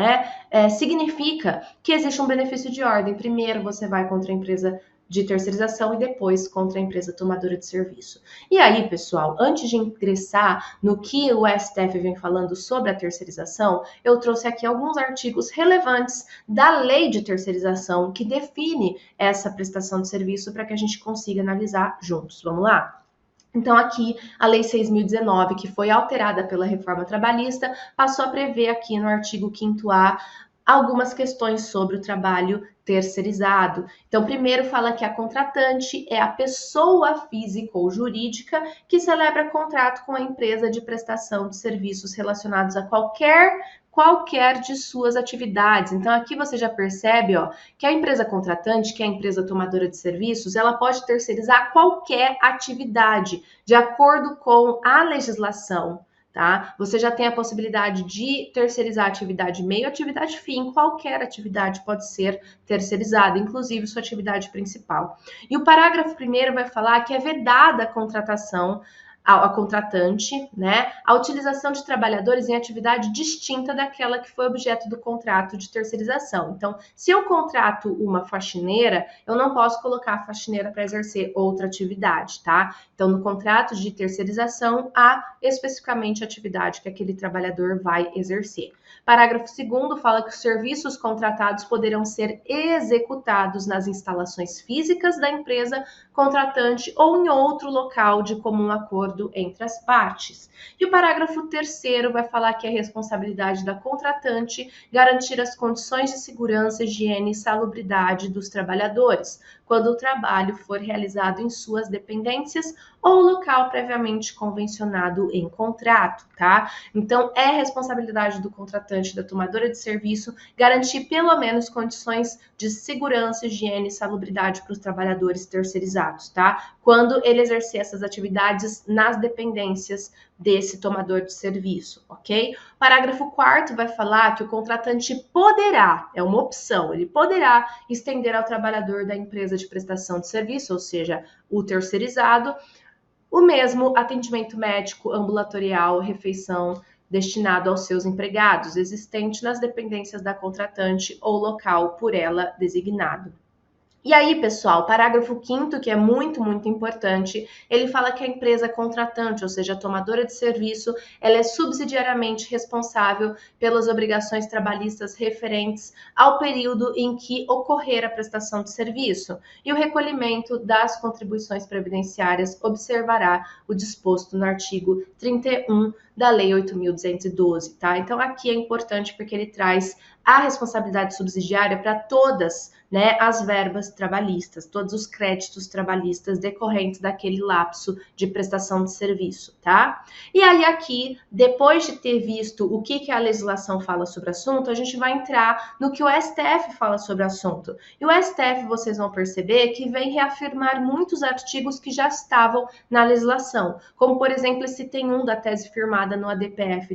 significa que existe um benefício de ordem. Primeiro você vai contra a empresa de terceirização e depois contra a empresa tomadora de serviço. E aí, pessoal, antes de ingressar no que o STF vem falando sobre a terceirização, eu trouxe aqui alguns artigos relevantes da lei de terceirização que define essa prestação de serviço para que a gente consiga analisar juntos. Vamos lá? Então, aqui, a Lei 6.019, que foi alterada pela reforma trabalhista, passou a prever aqui no artigo 5º-A algumas questões sobre o trabalho terceirizado. Então, primeiro fala que a contratante é a pessoa física ou jurídica que celebra contrato com a empresa de prestação de serviços relacionados a qualquer de suas atividades. Então, aqui você já percebe, que a empresa contratante, que é a empresa tomadora de serviços, ela pode terceirizar qualquer atividade, de acordo com a legislação, tá? Você já tem a possibilidade de terceirizar atividade meio, atividade fim, qualquer atividade pode ser terceirizada, inclusive sua atividade principal. E o parágrafo 1º vai falar que é vedada a contratação a contratante, a utilização de trabalhadores em atividade distinta daquela que foi objeto do contrato de terceirização. Então, se eu contrato uma faxineira, eu não posso colocar a faxineira para exercer outra atividade, tá? Então, no contrato de terceirização, há especificamente a atividade que aquele trabalhador vai exercer. Parágrafo 2º fala que os serviços contratados poderão ser executados nas instalações físicas da empresa contratante ou em outro local de comum acordo entre as partes. E o parágrafo 3º vai falar que é responsabilidade da contratante garantir as condições de segurança, higiene e salubridade dos trabalhadores, quando o trabalho for realizado em suas dependências ou local previamente convencionado em contrato, tá? Então, é responsabilidade do contratante, da tomadora de serviço, garantir pelo menos condições de segurança, higiene e salubridade para os trabalhadores terceirizados, tá? Quando ele exercer essas atividades nas dependências desse tomador de serviço, ok? Parágrafo 4º vai falar que o contratante poderá, é uma opção, ele poderá estender ao trabalhador da empresa de prestação de serviço, ou seja, o terceirizado, o mesmo atendimento médico, ambulatorial, refeição destinado aos seus empregados, existente nas dependências da contratante ou local por ela designado. E aí, pessoal, parágrafo 5º, que é muito, muito importante, ele fala que a empresa contratante, ou seja, a tomadora de serviço, ela é subsidiariamente responsável pelas obrigações trabalhistas referentes ao período em que ocorrer a prestação de serviço. E o recolhimento das contribuições previdenciárias observará o disposto no artigo 31 da Lei 8.212, tá? Então, aqui é importante porque ele traz a responsabilidade subsidiária para todas, as verbas trabalhistas, todos os créditos trabalhistas decorrentes daquele lapso de prestação de serviço, tá? E aí aqui, depois de ter visto o que a legislação fala sobre o assunto, a gente vai entrar no que o STF fala sobre o assunto. E o STF, vocês vão perceber que vem reafirmar muitos artigos que já estavam na legislação, como, por exemplo, esse tem um da tese firmada no ADPF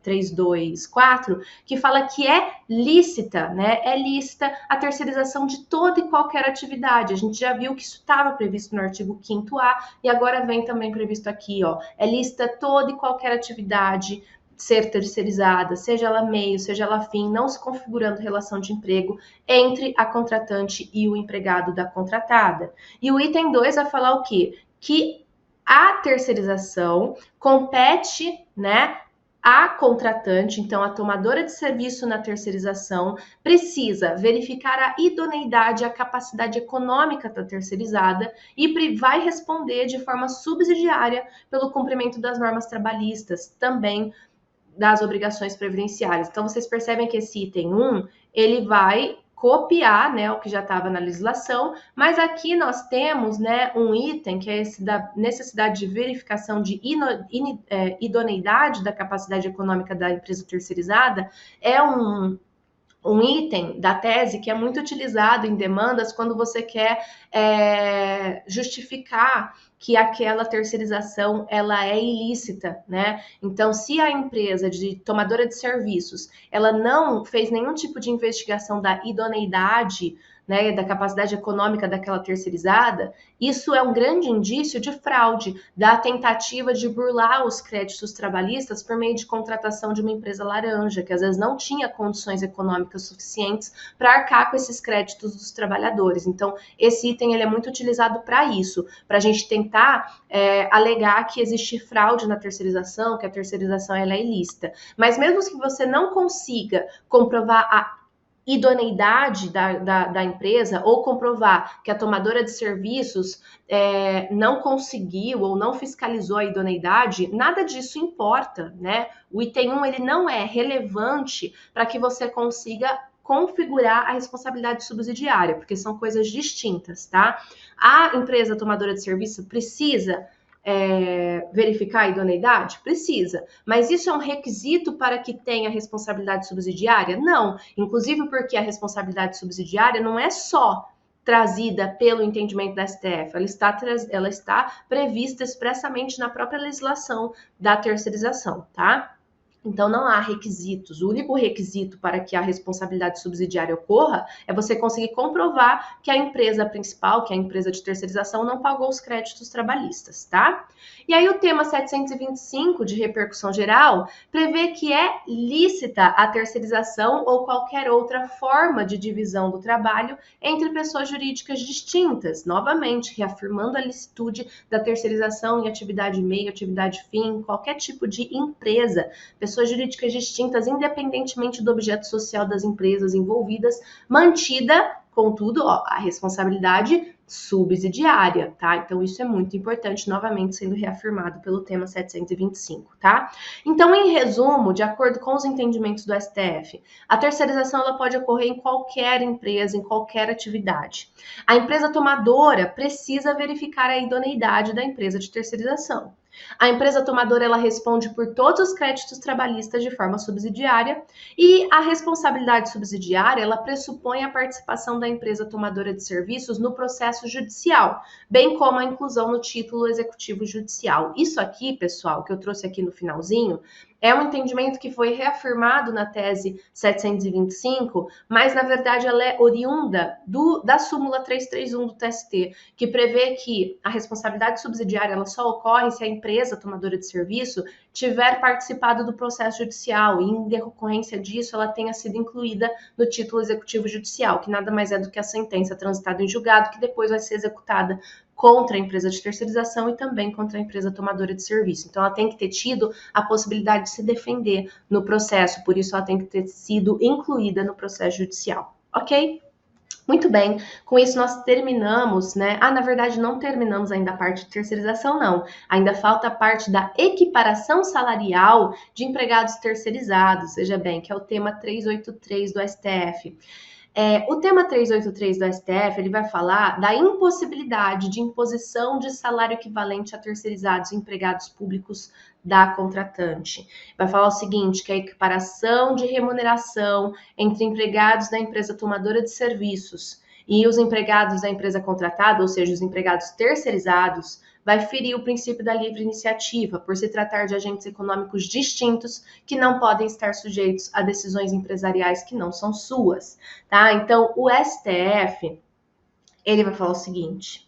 324, que fala que é lícita, é lícita a terceirização de toda e qualquer atividade. A gente já viu que isso estava previsto no artigo 5º-A e agora vem também previsto aqui, é lícita toda e qualquer atividade ser terceirizada, seja ela meio, seja ela fim, não se configurando relação de emprego entre a contratante e o empregado da contratada. E o item 2 vai falar o quê? Que a terceirização compete, a contratante, então a tomadora de serviço na terceirização, precisa verificar a idoneidade e a capacidade econômica da terceirizada e vai responder de forma subsidiária pelo cumprimento das normas trabalhistas, também das obrigações previdenciárias. Então, vocês percebem que esse item 1, ele vai copiar, né, o que já estava na legislação, mas aqui nós temos, né, um item que é esse da necessidade de verificação de idoneidade da capacidade econômica da empresa terceirizada, é um item da tese que é muito utilizado em demandas quando você quer justificar que aquela terceirização ela é ilícita, né? Então, se a empresa de tomadora de serviços ela não fez nenhum tipo de investigação da idoneidade, né, da capacidade econômica daquela terceirizada, isso é um grande indício de fraude, da tentativa de burlar os créditos trabalhistas por meio de contratação de uma empresa laranja, que às vezes não tinha condições econômicas suficientes para arcar com esses créditos dos trabalhadores. Então, esse item ele é muito utilizado para isso, para a gente tentar alegar que existe fraude na terceirização, que a terceirização ela é ilícita. Mas mesmo que você não consiga comprovar a idoneidade da empresa ou comprovar que a tomadora de serviços não conseguiu ou não fiscalizou a idoneidade, nada disso importa, né? O item 1 ele não é relevante para que você consiga configurar a responsabilidade subsidiária, porque são coisas distintas, tá? A empresa tomadora de serviço precisa verificar a idoneidade? Precisa. Mas isso é um requisito para que tenha responsabilidade subsidiária? Não. Inclusive porque a responsabilidade subsidiária não é só trazida pelo entendimento da STF, ela está prevista expressamente na própria legislação da terceirização, tá? Então, não há requisitos. O único requisito para que a responsabilidade subsidiária ocorra é você conseguir comprovar que a empresa principal, que é a empresa de terceirização, não pagou os créditos trabalhistas, tá? E aí, o tema 725, de repercussão geral, prevê que é lícita a terceirização ou qualquer outra forma de divisão do trabalho entre pessoas jurídicas distintas, novamente, reafirmando a licitude da terceirização em atividade meio, atividade fim, qualquer tipo de empresa, pessoas jurídicas distintas, independentemente do objeto social das empresas envolvidas, mantida, contudo, a responsabilidade subsidiária, tá? Então, isso é muito importante, novamente sendo reafirmado pelo tema 725, tá? Então, em resumo, de acordo com os entendimentos do STF, a terceirização ela pode ocorrer em qualquer empresa, em qualquer atividade. A empresa tomadora precisa verificar a idoneidade da empresa de terceirização. A empresa tomadora ela responde por todos os créditos trabalhistas de forma subsidiária e a responsabilidade subsidiária ela pressupõe a participação da empresa tomadora de serviços no processo judicial, bem como a inclusão no título executivo judicial. Isso aqui, pessoal, que eu trouxe aqui no finalzinho, é um entendimento que foi reafirmado na tese 725, mas na verdade ela é oriunda da súmula 331 do TST, que prevê que a responsabilidade subsidiária ela só ocorre se a empresa tomadora de serviço tiver participado do processo judicial e em decorrência disso ela tenha sido incluída no título executivo judicial, que nada mais é do que a sentença transitada em julgado que depois vai ser executada contra a empresa de terceirização e também contra a empresa tomadora de serviço. Então, ela tem que ter tido a possibilidade de se defender no processo, por isso ela tem que ter sido incluída no processo judicial, ok? Muito bem, com isso nós terminamos, né? Na verdade não terminamos ainda a parte de terceirização, não. Ainda falta a parte da equiparação salarial de empregados terceirizados, veja bem, que é o tema 383 do STF. O tema 383 do STF, ele vai falar da impossibilidade de imposição de salário equivalente a terceirizados e empregados públicos da contratante. Vai falar o seguinte, que a equiparação de remuneração entre empregados da empresa tomadora de serviços e os empregados da empresa contratada, ou seja, os empregados terceirizados, vai ferir o princípio da livre iniciativa, por se tratar de agentes econômicos distintos que não podem estar sujeitos a decisões empresariais que não são suas, tá? Então, o STF, ele vai falar o seguinte,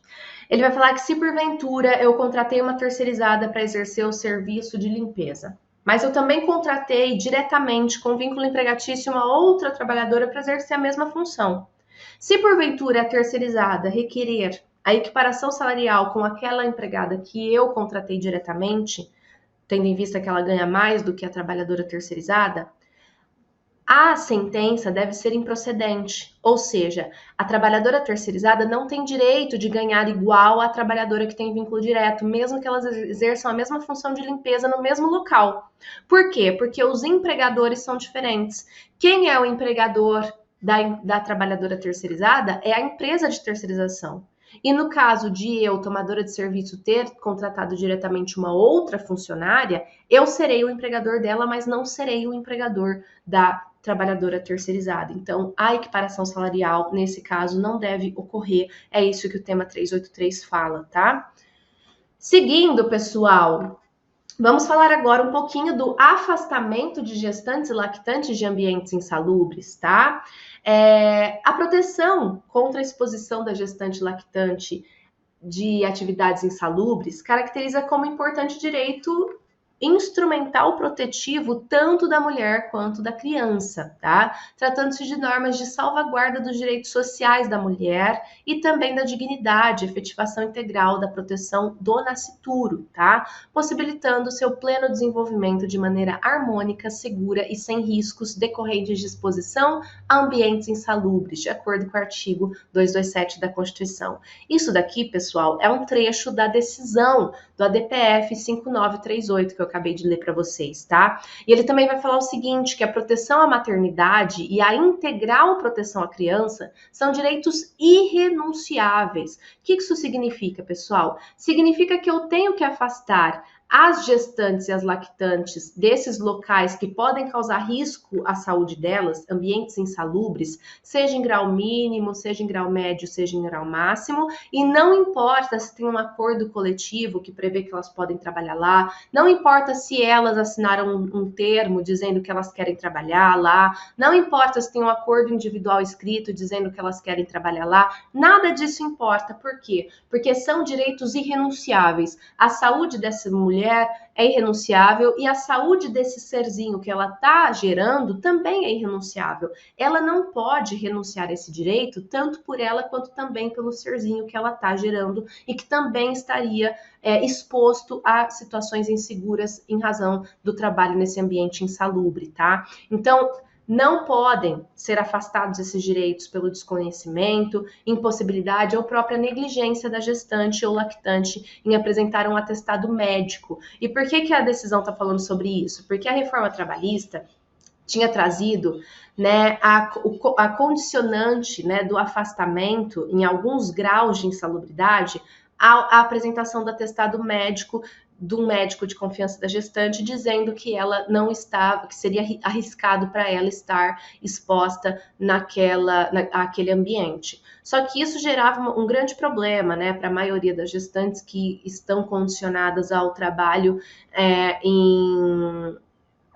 ele vai falar que se porventura eu contratei uma terceirizada para exercer o serviço de limpeza, mas eu também contratei diretamente com vínculo empregatício uma outra trabalhadora para exercer a mesma função. Se porventura a terceirizada requerer a equiparação salarial com aquela empregada que eu contratei diretamente, tendo em vista que ela ganha mais do que a trabalhadora terceirizada, a sentença deve ser improcedente, ou seja, a trabalhadora terceirizada não tem direito de ganhar igual à trabalhadora que tem vínculo direto, mesmo que elas exerçam a mesma função de limpeza no mesmo local. Por quê? Porque os empregadores são diferentes. Quem é o empregador da trabalhadora terceirizada é a empresa de terceirização. E no caso de eu, tomadora de serviço, ter contratado diretamente uma outra funcionária, eu serei o empregador dela, mas não serei o empregador da trabalhadora terceirizada. Então, a equiparação salarial, nesse caso, não deve ocorrer. É isso que o tema 383 fala, tá? Seguindo, pessoal, vamos falar agora um pouquinho do afastamento de gestantes e lactantes de ambientes insalubres, tá? A proteção contra a exposição da gestante lactante de atividades insalubres caracteriza como importante direito instrumental protetivo tanto da mulher quanto da criança, tá? Tratando-se de normas de salvaguarda dos direitos sociais da mulher e também da dignidade, efetivação integral da proteção do nascituro, tá? Possibilitando seu pleno desenvolvimento de maneira harmônica, segura e sem riscos decorrentes de exposição a ambientes insalubres, de acordo com o artigo 227 da Constituição. Isso daqui, pessoal, é um trecho da decisão do ADPF 5938 que eu acabei de ler para vocês, tá? E ele também vai falar o seguinte, que a proteção à maternidade e a integral proteção à criança são direitos irrenunciáveis. O que isso significa, pessoal? Significa que eu tenho que afastar as gestantes e as lactantes desses locais que podem causar risco à saúde delas, ambientes insalubres, seja em grau mínimo, seja em grau médio, seja em grau máximo, e não importa se tem um acordo coletivo que prevê que elas podem trabalhar lá, não importa se elas assinaram um termo dizendo que elas querem trabalhar lá, não importa se tem um acordo individual escrito dizendo que elas querem trabalhar lá, nada disso importa. Por quê? Porque são direitos irrenunciáveis. A saúde dessa mulher é irrenunciável e a saúde desse serzinho que ela está gerando também é irrenunciável. Ela não pode renunciar a esse direito, tanto por ela quanto também pelo serzinho que ela está gerando e que também estaria exposto a situações inseguras em razão do trabalho nesse ambiente insalubre, tá? Então, não podem ser afastados esses direitos pelo desconhecimento, impossibilidade ou própria negligência da gestante ou lactante em apresentar um atestado médico. E por que a decisão está falando sobre isso? Porque a reforma trabalhista tinha trazido, né, a condicionante, né, do afastamento em alguns graus de insalubridade a apresentação do atestado médico de um médico de confiança da gestante dizendo que ela não estava, que seria arriscado para ela estar exposta àquele ambiente. Só que isso gerava um grande problema, né, para a maioria das gestantes que estão condicionadas ao trabalho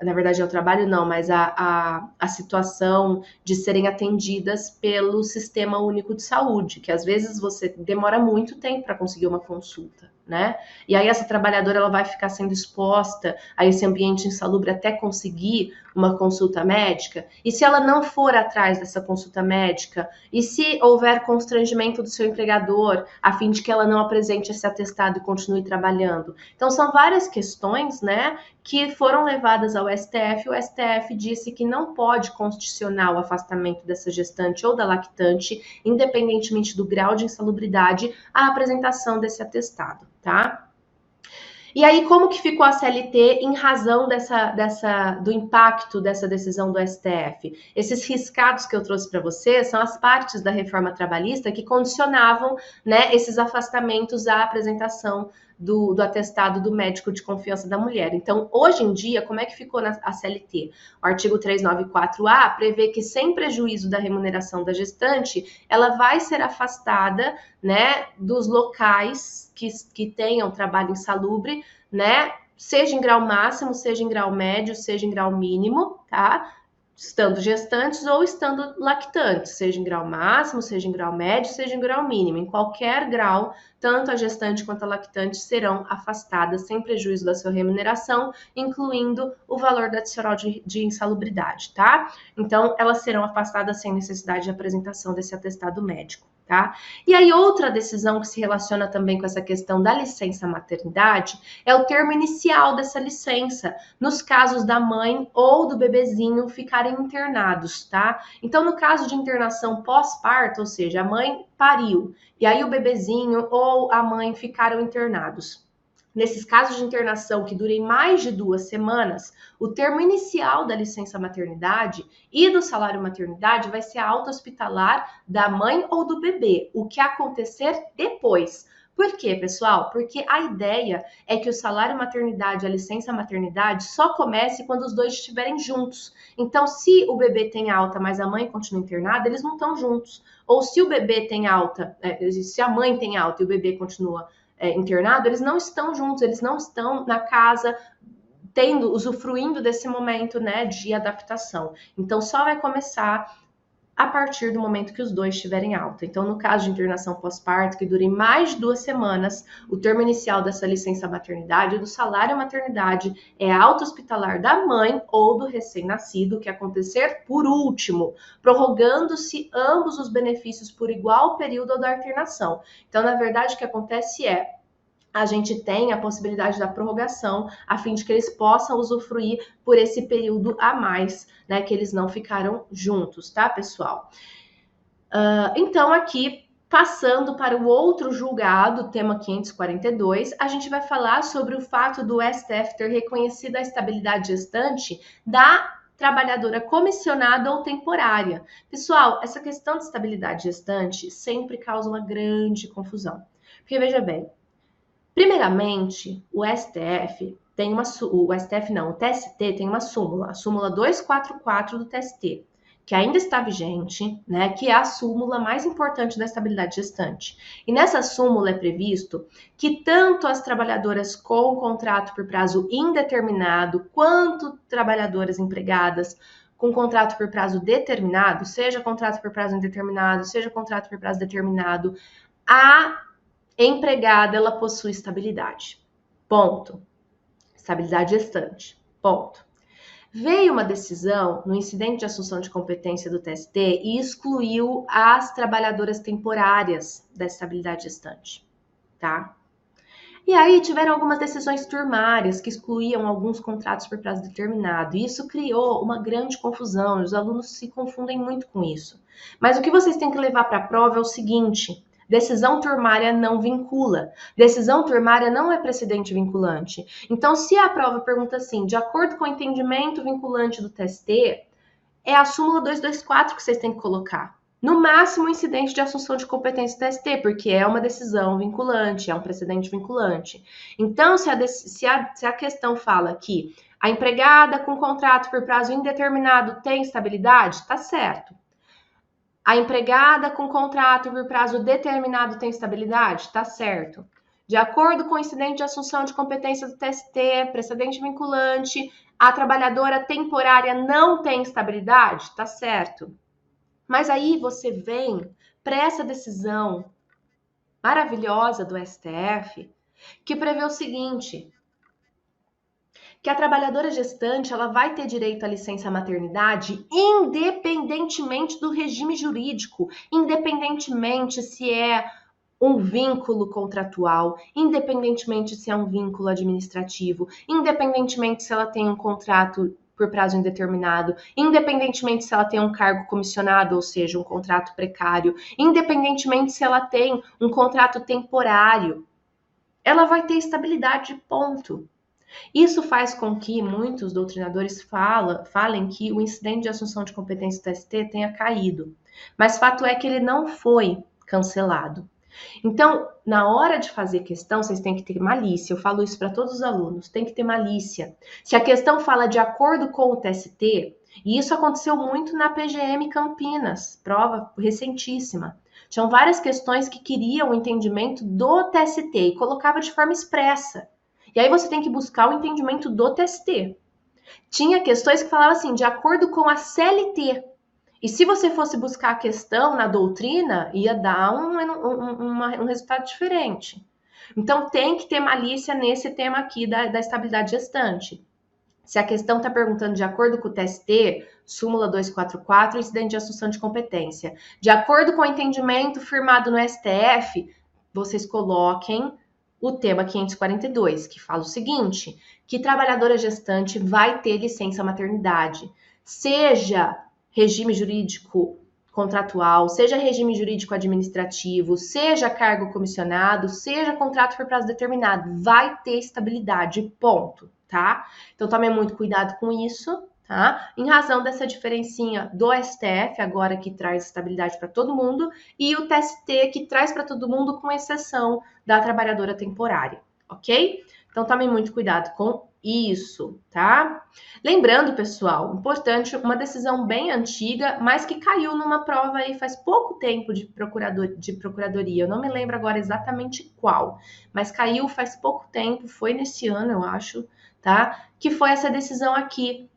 na verdade, ao trabalho não, mas a situação de serem atendidas pelo Sistema Único de Saúde, que às vezes você demora muito tempo para conseguir uma consulta, né? E aí essa trabalhadora ela vai ficar sendo exposta a esse ambiente insalubre até conseguir uma consulta médica. E se ela não for atrás dessa consulta médica, e se houver constrangimento do seu empregador, a fim de que ela não apresente esse atestado e continue trabalhando. Então são várias questões, né, que foram levadas ao STF. O STF disse que não pode constitucionar o afastamento dessa gestante ou da lactante, independentemente do grau de insalubridade, a apresentação desse atestado, tá? E aí, como que ficou a CLT em razão do impacto dessa decisão do STF? Esses riscados que eu trouxe para você são as partes da reforma trabalhista que condicionavam, né, esses afastamentos à apresentação do atestado do médico de confiança da mulher. Então, hoje em dia, como é que ficou a CLT? O artigo 394-A prevê que, sem prejuízo da remuneração da gestante, ela vai ser afastada, né, dos locais que tenham trabalho insalubre, né, seja em grau máximo, seja em grau médio, seja em grau mínimo, tá? Estando gestantes ou estando lactantes, seja em grau máximo, seja em grau médio, seja em grau mínimo. Em qualquer grau, tanto a gestante quanto a lactante serão afastadas sem prejuízo da sua remuneração, incluindo o valor da adicional de insalubridade, tá? Então, elas serão afastadas sem necessidade de apresentação desse atestado médico. Tá? E aí, outra decisão que se relaciona também com essa questão da licença maternidade é o termo inicial dessa licença, nos casos da mãe ou do bebezinho ficarem internados, tá? Então, no caso de internação pós-parto, ou seja, a mãe pariu, e aí o bebezinho ou a mãe ficaram internados. Nesses casos de internação que durem mais de 2 semanas, o termo inicial da licença maternidade e do salário maternidade vai ser a alta hospitalar da mãe ou do bebê, o que acontecer depois. Por quê, pessoal? Porque a ideia é que o salário maternidade e a licença maternidade só comece quando os dois estiverem juntos. Então, se o bebê tem alta, mas a mãe continua internada, eles não estão juntos. Ou se o bebê tem alta, se a mãe tem alta e o bebê continua internado, eles não estão juntos, eles não estão na casa usufruindo desse momento, né, de adaptação. Então, só vai começar a partir do momento que os dois estiverem alta. Então, no caso de internação pós-parto, que dure mais de 2 semanas, o termo inicial dessa licença maternidade e do salário maternidade é a alta hospitalar da mãe ou do recém-nascido, que acontecer por último, prorrogando-se ambos os benefícios por igual período da internação. Então, na verdade, o que acontece é a gente tem a possibilidade da prorrogação, a fim de que eles possam usufruir por esse período a mais, né, que eles não ficaram juntos, tá, pessoal? Então, aqui, passando para o outro julgado, tema 542, a gente vai falar sobre o fato do STF ter reconhecido a estabilidade gestante da trabalhadora comissionada ou temporária. Pessoal, essa questão de estabilidade gestante sempre causa uma grande confusão. Porque, veja bem, primeiramente, o TST tem uma súmula, a súmula 244 do TST, que ainda está vigente, né, que é a súmula mais importante da estabilidade gestante. E nessa súmula é previsto que tanto as trabalhadoras com contrato por prazo indeterminado, quanto trabalhadoras empregadas com contrato por prazo determinado, seja contrato por prazo indeterminado, seja contrato por prazo determinado, a empregada, ela possui estabilidade. Ponto. Estabilidade gestante. Ponto. Veio uma decisão no incidente de assunção de competência do TST e excluiu as trabalhadoras temporárias da estabilidade gestante, tá? E aí tiveram algumas decisões turmárias que excluíam alguns contratos por prazo determinado. E isso criou uma grande confusão. Os alunos se confundem muito com isso. Mas o que vocês têm que levar para a prova é o seguinte: decisão turmária não vincula. Decisão turmária não é precedente vinculante. Então, se a prova pergunta assim, de acordo com o entendimento vinculante do TST, é a súmula 224 que vocês têm que colocar. No máximo, incidente de assunção de competência do TST, porque é uma decisão vinculante, é um precedente vinculante. Então, se a questão fala que a empregada com contrato por prazo indeterminado tem estabilidade, tá certo. A empregada com contrato por prazo determinado tem estabilidade? Tá certo. De acordo com o incidente de assunção de competência do TST, precedente vinculante, a trabalhadora temporária não tem estabilidade? Tá certo. Mas aí você vem para essa decisão maravilhosa do STF, que prevê o seguinte: que a trabalhadora gestante ela vai ter direito à licença maternidade independentemente do regime jurídico, independentemente se é um vínculo contratual, independentemente se é um vínculo administrativo, independentemente se ela tem um contrato por prazo indeterminado, independentemente se ela tem um cargo comissionado, ou seja, um contrato precário, independentemente se ela tem um contrato temporário, ela vai ter estabilidade, ponto. Isso faz com que muitos doutrinadores falem que o incidente de assunção de competência do TST tenha caído. Mas fato é que ele não foi cancelado. Então, na hora de fazer questão, vocês têm que ter malícia. Eu falo isso para todos os alunos, tem que ter malícia. Se a questão fala de acordo com o TST, e isso aconteceu muito na PGM Campinas, prova recentíssima. Tinham várias questões que queriam o entendimento do TST e colocava de forma expressa. E aí você tem que buscar o entendimento do TST. Tinha questões que falavam assim, de acordo com a CLT. E se você fosse buscar a questão na doutrina, ia dar um resultado diferente. Então tem que ter malícia nesse tema aqui da estabilidade gestante. Se a questão está perguntando de acordo com o TST, súmula 244, incidente de assunção de competência. De acordo com o entendimento firmado no STF, vocês coloquem o tema 542, que fala o seguinte, que trabalhadora gestante vai ter licença maternidade, seja regime jurídico contratual, seja regime jurídico administrativo, seja cargo comissionado, seja contrato por prazo determinado, vai ter estabilidade, ponto, tá? Então tome muito cuidado com isso, tá? Em razão dessa diferencinha do STF, agora que traz estabilidade para todo mundo, e o TST que traz para todo mundo, com exceção da trabalhadora temporária, ok? Então tome muito cuidado com isso, tá? Lembrando, pessoal, importante, uma decisão bem antiga, mas que caiu numa prova aí faz pouco tempo de procuradoria. Eu não me lembro agora exatamente qual, mas caiu faz pouco tempo, foi nesse ano, eu acho, tá? Que foi essa decisão aqui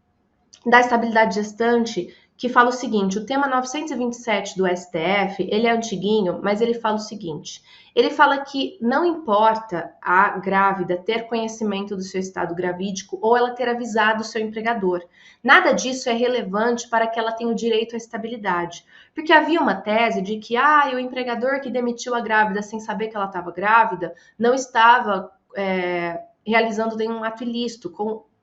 da estabilidade gestante, que fala o seguinte, o tema 927 do STF, ele é antiguinho, mas ele fala o seguinte, ele fala que não importa a grávida ter conhecimento do seu estado gravídico ou ela ter avisado o seu empregador. Nada disso é relevante para que ela tenha o direito à estabilidade. Porque havia uma tese de que o empregador que demitiu a grávida sem saber que ela estava grávida não estava realizando nenhum ato ilícito,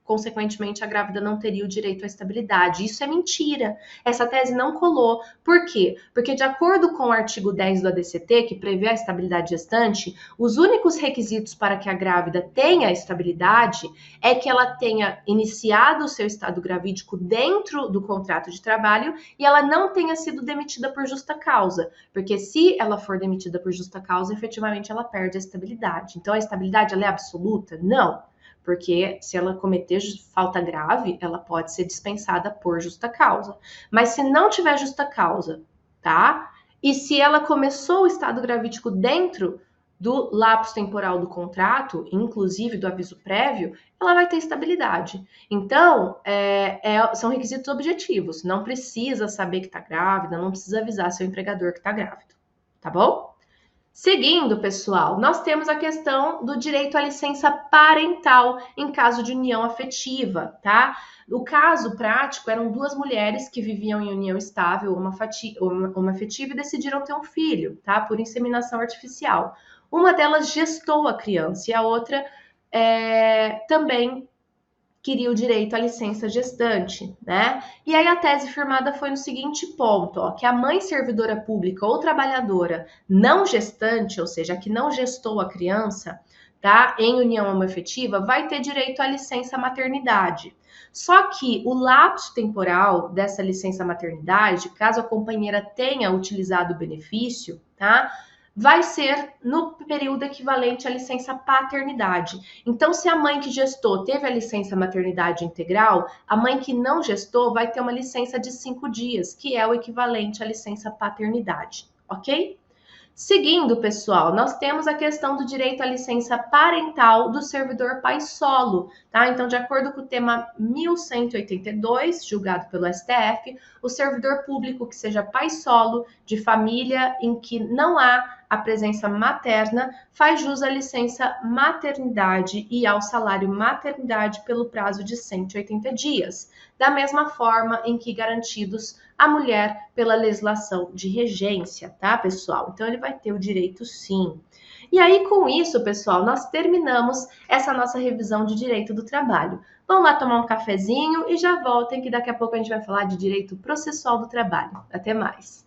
consequentemente, a grávida não teria o direito à estabilidade. Isso é mentira. Essa tese não colou. Por quê? Porque, de acordo com o artigo 10 do ADCT, que prevê a estabilidade gestante, os únicos requisitos para que a grávida tenha estabilidade é que ela tenha iniciado o seu estado gravídico dentro do contrato de trabalho e ela não tenha sido demitida por justa causa. Porque se ela for demitida por justa causa, efetivamente ela perde a estabilidade. Então, a estabilidade ela é absoluta? Não. Porque se ela cometer falta grave, ela pode ser dispensada por justa causa. Mas se não tiver justa causa, tá? E se ela começou o estado gravídico dentro do lapso temporal do contrato, inclusive do aviso prévio, ela vai ter estabilidade. Então, são requisitos objetivos. Não precisa saber que está grávida, não precisa avisar seu empregador que está grávida, tá bom? Seguindo, pessoal, nós temos a questão do direito à licença parental em caso de união afetiva, tá? O caso prático eram duas mulheres que viviam em união estável, uma afetiva, e decidiram ter um filho, tá? Por inseminação artificial. Uma delas gestou a criança e a outra também queria o direito à licença gestante, né? E aí a tese firmada foi no seguinte ponto, que a mãe servidora pública ou trabalhadora não gestante, ou seja, que não gestou a criança, tá? Em união homoafetiva, vai ter direito à licença maternidade. Só que o lapso temporal dessa licença maternidade, caso a companheira tenha utilizado o benefício, tá? Vai ser no período equivalente à licença paternidade. Então, se a mãe que gestou teve a licença maternidade integral, a mãe que não gestou vai ter uma licença de 5 dias, que é o equivalente à licença paternidade, ok? Seguindo, pessoal, nós temos a questão do direito à licença parental do servidor pai solo, tá? Então, de acordo com o tema 1182, julgado pelo STF, o servidor público que seja pai solo de família em que não há a presença materna, faz jus à licença maternidade e ao salário maternidade pelo prazo de 180 dias, da mesma forma em que garantidos a mulher pela legislação de regência, tá, pessoal? Então, ele vai ter o direito sim. E aí, com isso, pessoal, nós terminamos essa nossa revisão de direito do trabalho. Vamos lá tomar um cafezinho e já voltem que daqui a pouco a gente vai falar de direito processual do trabalho. Até mais!